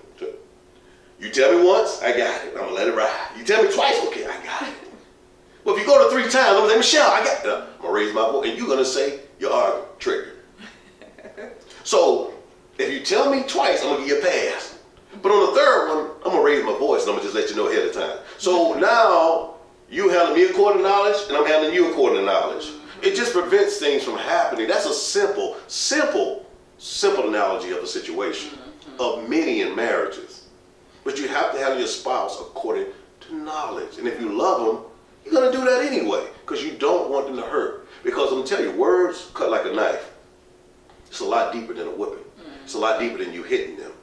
You tell me once, I got it. I'm going to let it ride. You tell me twice, okay, I got it. Well, if you go to 3 times, I'm going to say, Michelle, I got it. I'm going to raise my voice. And you're going to say, you are triggered. So, if you tell me twice, I'm going to give you a pass. But on the 3rd one, I'm going to raise my voice and I'm going to just let you know ahead of time. So now, you handle me according to knowledge, and I'm handling you according to knowledge. It just prevents things from happening. That's a simple analogy of a situation, of many in marriages. But you have to handle your spouse according to knowledge. And if you love them, you're going to do that anyway, because you don't want them to hurt. Because I'm going to tell you, words cut like a knife. It's a lot deeper than a whipping. It's a lot deeper than you hitting them.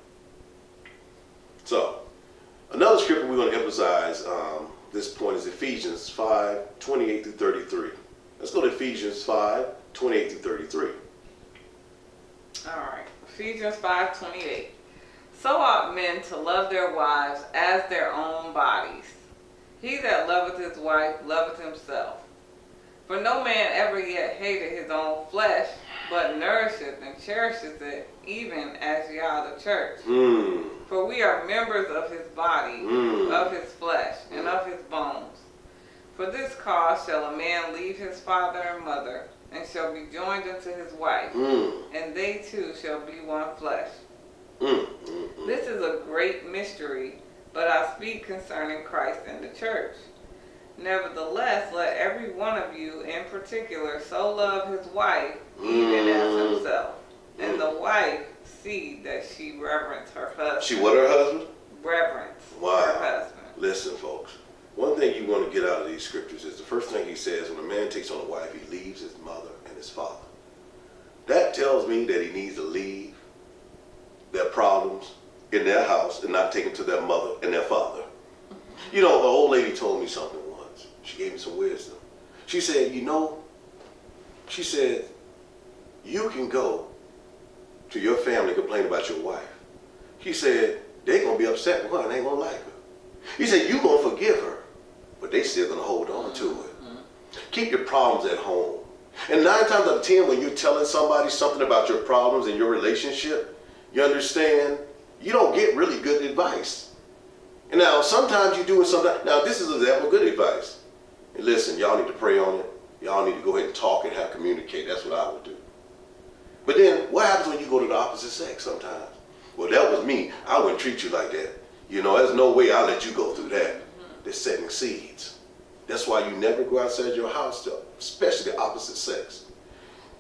So, another scripture we're going to emphasize this point is Ephesians 5:28-33. Let's go to Ephesians 5:28-33. All right, Ephesians 5:28. So ought men to love their wives as their own bodies. He that loveth his wife loveth himself. For no man ever yet hated his own flesh, but nourisheth and cherisheth it, even as ye are the church. For we are members of his body, of his flesh, and of his bones. For this cause shall a man leave his father and mother, and shall be joined unto his wife, and they two shall be one flesh. This is a great mystery, but I speak concerning Christ and the church. Nevertheless, let every one of you in particular so love his wife, even as himself. And the wife see that she reverence her husband. She what, her husband? Reverence her husband. Listen, folks. One thing you want to get out of these scriptures is the first thing he says, when a man takes on a wife, he leaves his mother and his father. That tells me that he needs to leave their problems in their house and not take them to their mother and their father. You know, the old lady told me something once. She gave me some wisdom. She said, you know, she said, you can go to your family and complain about your wife. She said, they're going to be upset with her and they ain't going to like her. He said, you're going to forgive her, but they still going to hold on to it. Keep your problems at home. And 9 times out of 10, when you're telling somebody something about your problems in your relationship, you understand, you don't get really good advice. And now, sometimes you're doing something. Now, this is an example of good advice. And listen, y'all need to pray on it. Y'all need to go ahead and talk and have communicate. That's what I would do. But then, what happens when you go to the opposite sex sometimes? Well, that was me. I wouldn't treat you like that. You know, there's no way I'll let you go through that. They're setting seeds. That's why you never go outside your house, especially the opposite sex.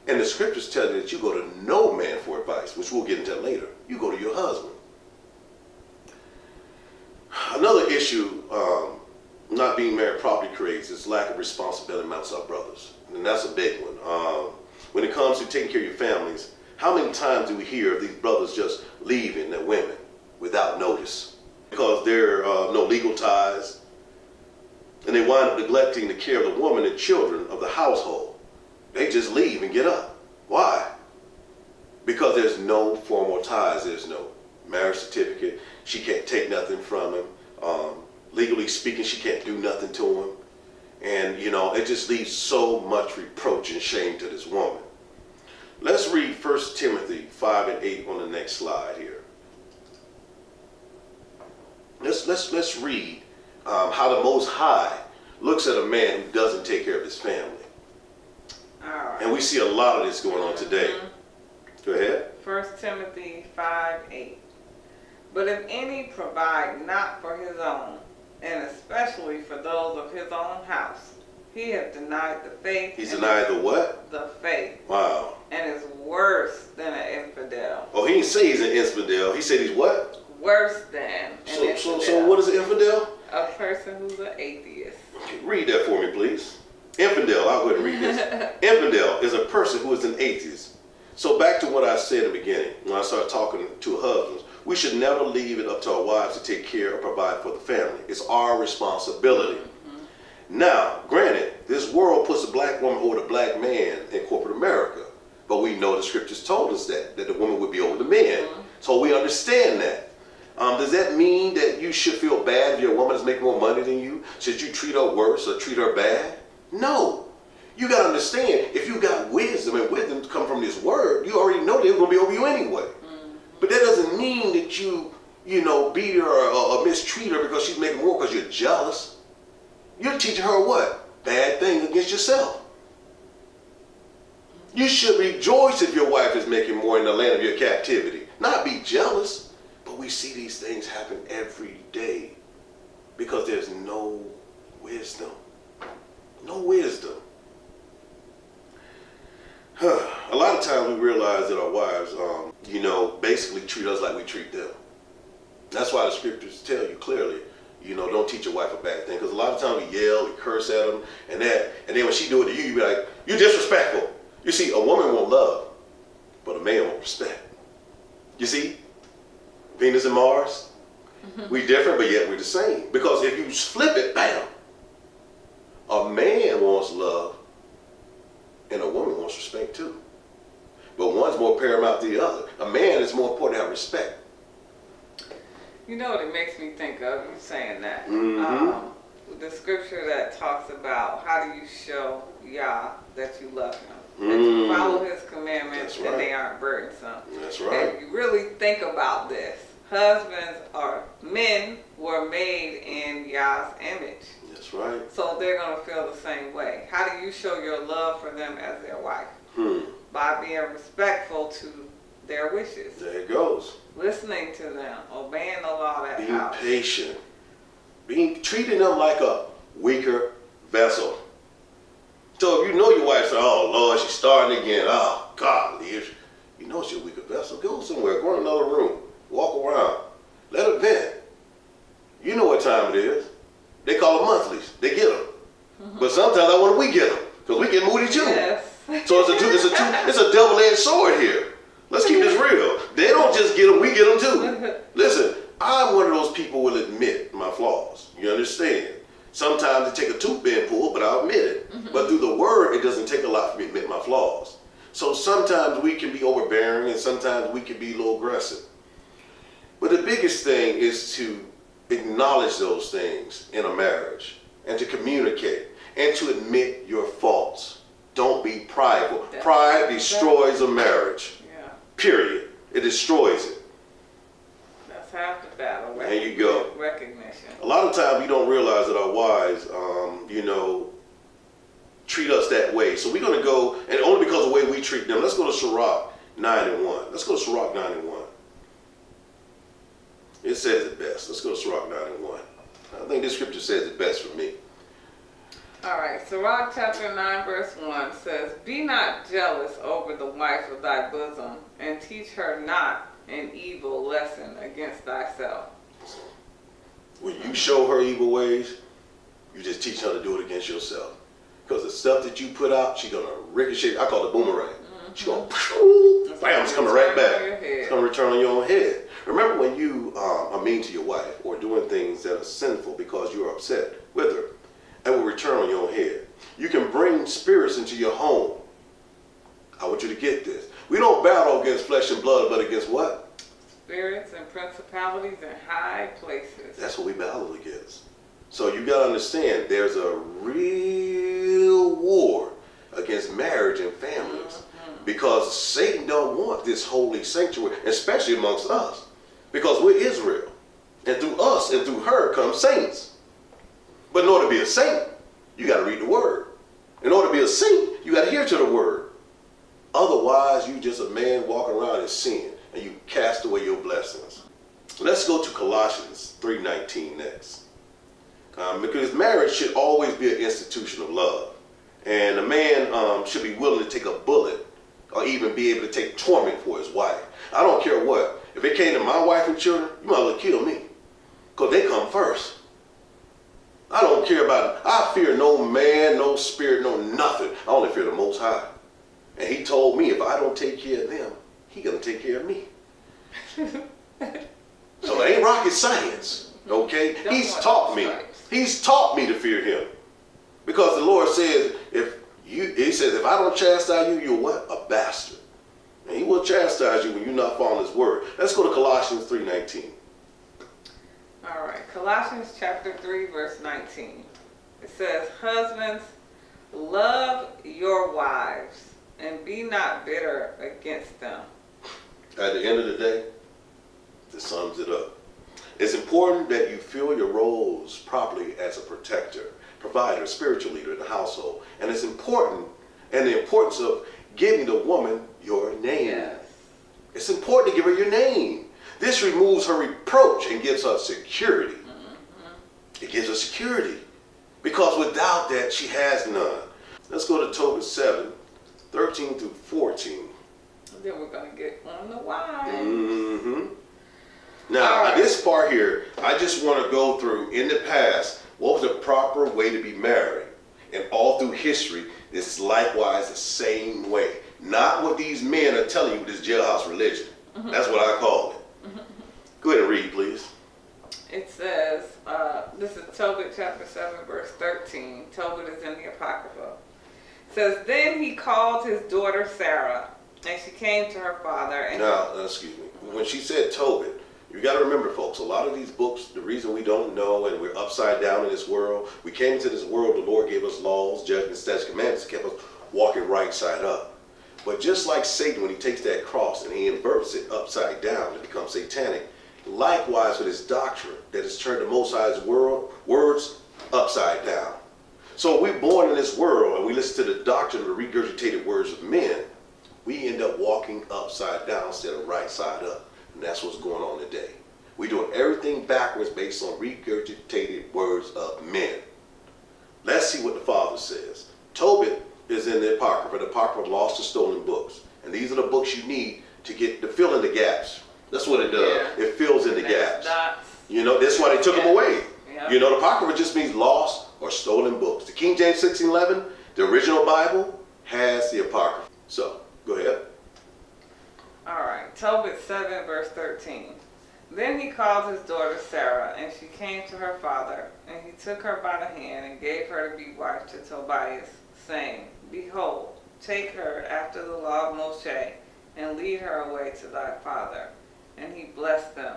And the scriptures tell you that you go to no man for advice, which we'll get into later. You go to your husband. Another issue not being married properly creates is lack of responsibility amongst our brothers. And that's a big one. When it comes to taking care of your families, how many times do we hear of these brothers just leaving their women without notice? Because there are no legal ties, and they wind up neglecting the care of the woman and children of the household. They just leave and get up. Why? Because there's no formal ties. There's no marriage certificate. She can't take nothing from him. Legally speaking, she can't do nothing to him. And, you know, it just leaves so much reproach and shame to this woman. Let's read 1 Timothy 5 and 8 on the next slide here. Let's read how the Most High looks at a man who doesn't take care of his family. All right. And we see a lot of this going on today. Go ahead. 1 Timothy 5:8. But if any provide not for his own, and especially for those of his own house, he hath denied the faith. He's denied the what? The faith. Wow. And is worse than an infidel. Oh, he didn't say he's an infidel. He said he's what? Worse than an infidel. So what is an infidel? A person who's an atheist. Okay, read that for me, please. Infidel, I'll go ahead and read this. Infidel is a person who is an atheist. So back to what I said in the beginning, when I started talking to husbands, we should never leave it up to our wives to take care or provide for the family. It's our responsibility. Now, granted, this world puts a black woman over the black man in corporate America. But we know the scriptures told us that the woman would be over the men. So we understand that. Does that mean that you should feel bad if your woman is making more money than you? Should you treat her worse or treat her bad? No. You got to understand, if you got wisdom, and wisdom come from this word, you already know they're going to be over you anyway. But that doesn't mean that you know, beat her or mistreat her because she's making more because you're jealous. You're teaching her what? Bad things against yourself. You should rejoice if your wife is making more in the land of your captivity. Not be jealous. But we see these things happen every day because there's no wisdom. No wisdom. A lot of times we realize that our wives, you know, basically treat us like we treat them. That's why the scriptures tell you clearly, you know, don't teach your wife a bad thing. Because a lot of times we yell, we curse at them, and then when she do it to you, you be like, you're disrespectful. You see, a woman won't love, but a man won't respect. You see? Venus and Mars, we different, but yet we're the same. Because if you flip it, bam, a man wants love and a woman wants respect too. But one's more paramount than the other. A man is more important to have respect. You know what it makes me think of, you saying that? The scripture that talks about how do you show Yah that you love him. And to follow his commandments, and they aren't burdensome. That's right. And you really think about this. Husbands or men were made in Yah's image. That's right. So they're going to feel the same way. How do you show your love for them as their wife? By being respectful to their wishes. There it goes. Listening to them, obeying the law of that house. Being patient. Treating them like a weaker vessel. So if you know your wife said, oh Lord, she's starting again. Oh God, you know she's a weaker vessel. Go somewhere, go in another room, walk around, let her vent. You know what time it is. They call them monthlies. They get them. But sometimes I wonder we get them because we get moody too. Yes. So it's a double-edged sword here. Let's keep this real. They don't just get them, we get them too. Listen, I'm one of those people who will admit my flaws. You understand? Sometimes it take a tooth being pulled, but I'll admit it. But through the word, it doesn't take a lot for me to admit my flaws. So sometimes we can be overbearing and sometimes we can be a little aggressive. But the biggest thing is to acknowledge those things in a marriage and to communicate and to admit your faults. Don't be prideful. Pride destroys a marriage. Yeah. Period. It destroys it. That's half the battle. There you go. Recognition. A lot of times we don't realize that our wives, you know, treat us that way. So we're going to go, and only because of the way we treat them. Let's go to Sirach 9 and 1. Let's go to Sirach 9 and 1. It says it best. Let's go to Sirach 9 and 1. I think this scripture says it best for me. All right, Sirach chapter 9 verse 1 says, be not jealous over the wife of thy bosom, and teach her not an evil lesson against thyself. Will you show her evil ways? You just teach her to do it against yourself. Because the stuff that you put out, she's going to ricochet. I call it boomerang. She's going to, bam, it's coming right back. It's going to return on your own head. Remember when you are mean to your wife or doing things that are sinful because you're upset with her, it will return on your own head. You can bring spirits into your home. I want you to get this. We don't battle against flesh and blood, but against what? Spirits and principalities in high places. That's what we battle against. So you got to understand, there's a real war against marriage and families. Because Satan don't want this holy sanctuary, especially amongst us. Because we're Israel. And through us and through her come saints. But in order to be a saint, you got to read the word. In order to be a saint, you got to adhere to the word. Otherwise, you just a man walking around in sin and you cast away your blessings. Let's go to Colossians 3:19 next. Because marriage should always be an institution of love. And a man should be willing to take a bullet or even be able to take torment for his wife. I don't care what. If it came to my wife and children, you might as well kill me. Because they come first. I don't care about it. I fear no man, no spirit, no nothing. I only fear the Most High. And he told me if I don't take care of them, he going to take care of me. So it ain't rocket science. Okay? He's taught me. He's taught me to fear him. Because the Lord says, he says, if I don't chastise you, you're what? A bastard. And he will chastise you when you're not following his word. Let's go to Colossians 3:19. All right. Colossians chapter 3, verse 19. It says, husbands, love your wives and be not bitter against them. At the end of the day, this sums it up. It's important that you fill your roles properly as a protector, provider, spiritual leader in the household. And it's important, and the importance of giving the woman your name. Yes. It's important to give her your name. This removes her reproach and gives her security. It gives her security. Because without that, she has none. Let's go to Tobit 7:13 through 14. And then we're going to get on the wives. Now, this part here, I just want to go through, in the past, what was the proper way to be married? And all through history, it's likewise the same way. Not what these men are telling you with this jailhouse religion. That's what I call it. Go ahead and read, please. It says, this is Tobit chapter 7, verse 13. Tobit is in the Apocrypha. It says, then he called his daughter Sarah, and she came to her father. And excuse me. When she said Tobit, you got to remember, folks, a lot of these books, the reason we don't know and we're upside down in this world, we came into this world, the Lord gave us laws, judgments, statutes, commandments, kept us walking right side up. But just like Satan, when he takes that cross and he inverts it upside down, it becomes satanic. Likewise with his doctrine, that has turned the Most High's words upside down. So we're born in this world and we listen to the doctrine of the regurgitated words of men, we end up walking upside down instead of right side up. And that's what's going on today. We're doing everything backwards based on regurgitated words of men. Let's see what the Father says. Tobit is in the Apocrypha. The Apocrypha, lost or stolen books. And these are the books you need to fill in the gaps. That's what it does. Yeah. It fills in the gaps. You know, that's why they took them away. Yeah. You know, the Apocrypha just means lost or stolen books. The King James 1611, the original Bible, has the Apocrypha. So, go ahead. All right, Tobit 7, verse 13. Then he called his daughter Sarah, and she came to her father, and he took her by the hand and gave her to be wife to Tobias, saying, behold, take her after the law of Moshe, and lead her away to thy father. And he blessed them,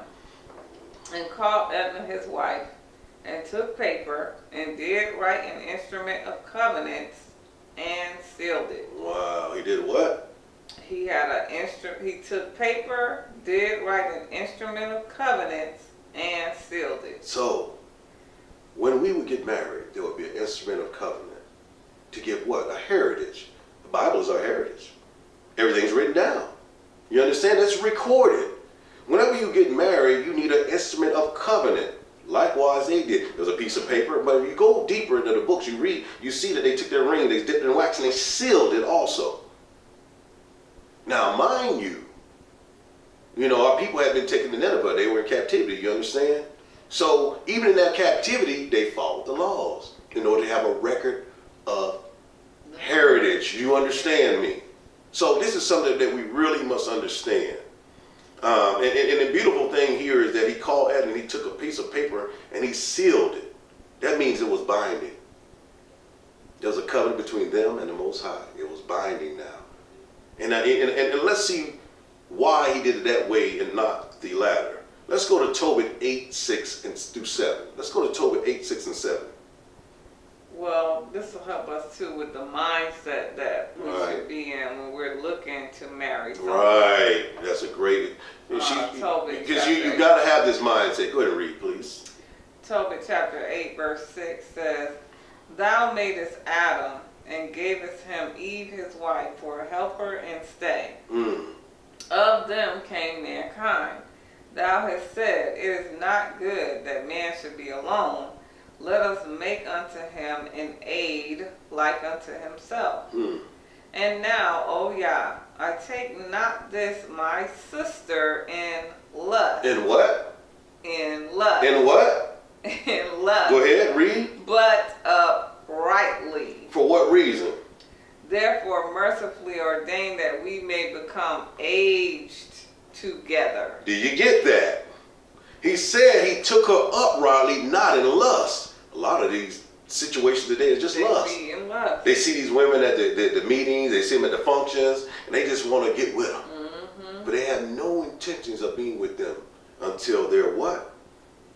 and called Edna his wife, and took paper, and did write an instrument of covenants, and sealed it. Wow, he did what? He had he took paper, did write an instrument of covenants, and sealed it. So, when we would get married, there would be an instrument of covenant to give what? A heritage. The Bible is our heritage. Everything's written down. You understand? That's recorded. Whenever you get married, you need an instrument of covenant. Likewise, they did. There's a piece of paper, but if you go deeper into the books you read, you see that they took their ring, they dipped it in wax, and they sealed it also. Now, mind you, our people had been taken to Nineveh. They were in captivity, you understand? So, even in that captivity, they followed the laws. something that we really must understand. And the beautiful thing here is that he called Adam and he took a piece of paper and he sealed it. That means it was binding. There was a covenant between them and the Most High. It was binding now. And let's see why he did it that way and not the latter. Let's go to Tobit 8:6-7. Let's go to Tobit 8:6-7. Well, this will help us too with the mindset that we should be in when we're looking to marry someone. Right. That's a great... Because you got to have this mindset. Go ahead and read, please. Tobit chapter 8 verse 6 says, Thou madest Adam and gavest him Eve his wife for a helper and stay. Of them came mankind. Thou hast said, It is not good that man should be alone. Let us make unto him an aid like unto himself. And now, O Yah, I take not this my sister in lust. In what? In lust. In what? In lust. Go ahead, read. But uprightly. For what reason? Therefore mercifully ordain that we may become aged together. Do you get that? He said he took her uprightly, not in lust. A lot of these situations today is just lust. Be in lust. They see these women at the meetings, they see them at the functions, and they just want to get with them. But they have no intentions of being with them until they're what?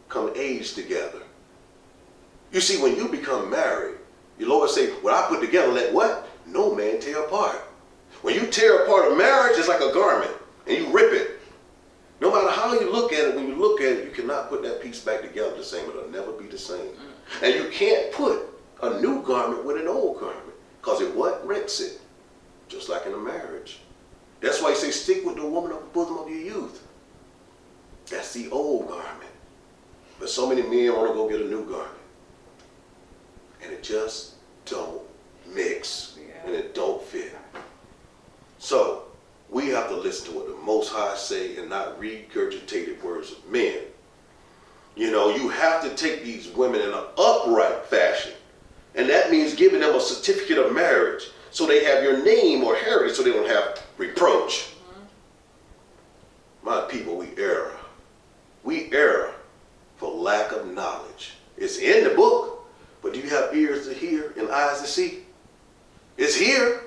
Come age together. You see, when you become married, your Lord say, what I put together, let what? No man tear apart. When you tear apart a marriage, it's like a garment, and you rip it. No matter how you look at it, when you look at it, you cannot put that piece back together the same. It'll never be the same. And you can't put a new garment with an old garment, because it what? Rips it. Just like in a marriage. That's why you say stick with the woman of the bosom of your youth. That's the old garment. But so many men want to go get a new garment. And it just don't mix. And it don't fit. So we have to listen to what the Most High say and not regurgitated words of men. You know, you have to take these women in an upright fashion. And that means giving them a certificate of marriage so they have your name or heritage so they don't have reproach. My people, we err. We err for lack of knowledge. It's in the book, but do you have ears to hear and eyes to see? It's here.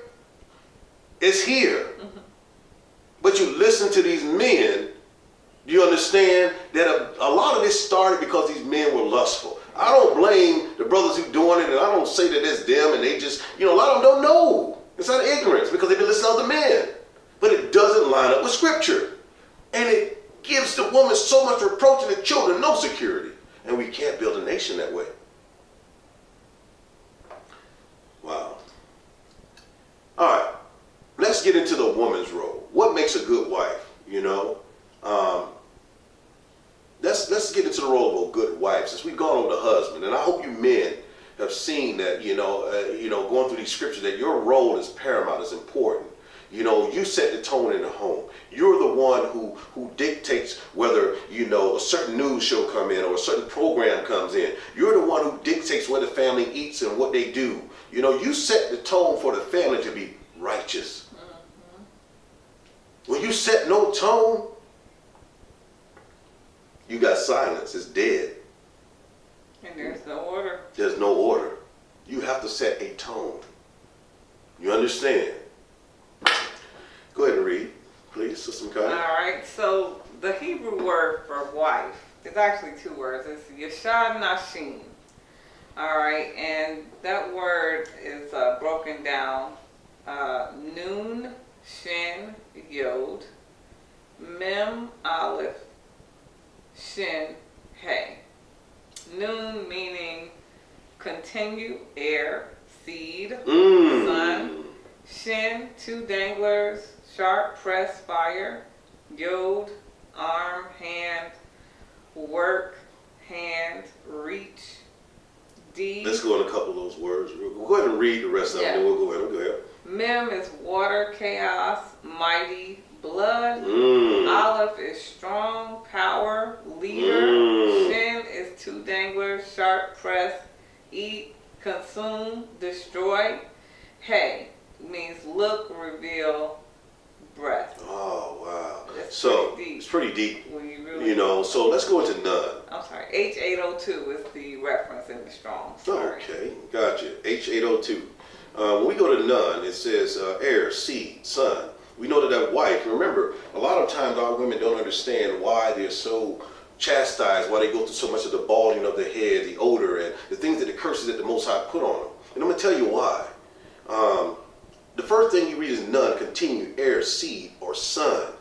It's here. But you listen to these men, do you understand that a lot of this started because these men were lustful? I don't blame the brothers who doing it, and I don't say that it's them and they just, you know, a lot of them don't know. It's out of ignorance because they've been listening to other men. But it doesn't line up with Scripture. And it gives the woman so much reproach and the children no security. And we can't build a nation that way. Wow. All right. Let's get into the woman's role. What makes a good wife, you know? Let's get into the role of a good wife since we've gone over the husband. And I hope you men have seen that, going through these scriptures, that your role is paramount, is important. You know, you set the tone in the home. You're the one who dictates whether, you know, a certain news show come in or a certain program comes in. You're the one who dictates what the family eats and what they do. You know, you set the tone for the family to be righteous. When you set no tone, you got silence. It's dead. And there's no order. There's no order. You have to set a tone. You understand? Go ahead and read, please, Sister Micaiah. All right. So the Hebrew word for wife is actually two words. It's Yeshad Nashim. All right. And that word is broken down. Nun, Shin, Yod, Mem, Aleph, Shin, Hey. Nun meaning continue, air, seed, sun. Shin, two danglers, sharp press, fire. Yod, arm, hand, work, hand, reach. D. Let's go in a couple of those words. We'll go ahead and read the rest of them, then we'll go ahead. Go ahead. Mem is water, chaos, mighty, blood. Aleph is strong, power, leader. Shin is two danglers, sharp press, eat, consume, destroy. Hey means look, reveal, breath. Oh, wow. That's So pretty deep. it's pretty deep. When you really You know, so let's go into none. I'm sorry, H802 is the reference in the Strong's. Sorry. Okay, gotcha. H802. When we go to none, it says heir, seed, son. We know that wife, remember, a lot of times our women don't understand why they're so chastised, why they go through so much of the balding of the head, the odor, and the things that the curses that the Most High put on them. And I'm going to tell you why. The first thing you read is none, continue, heir, seed, or son.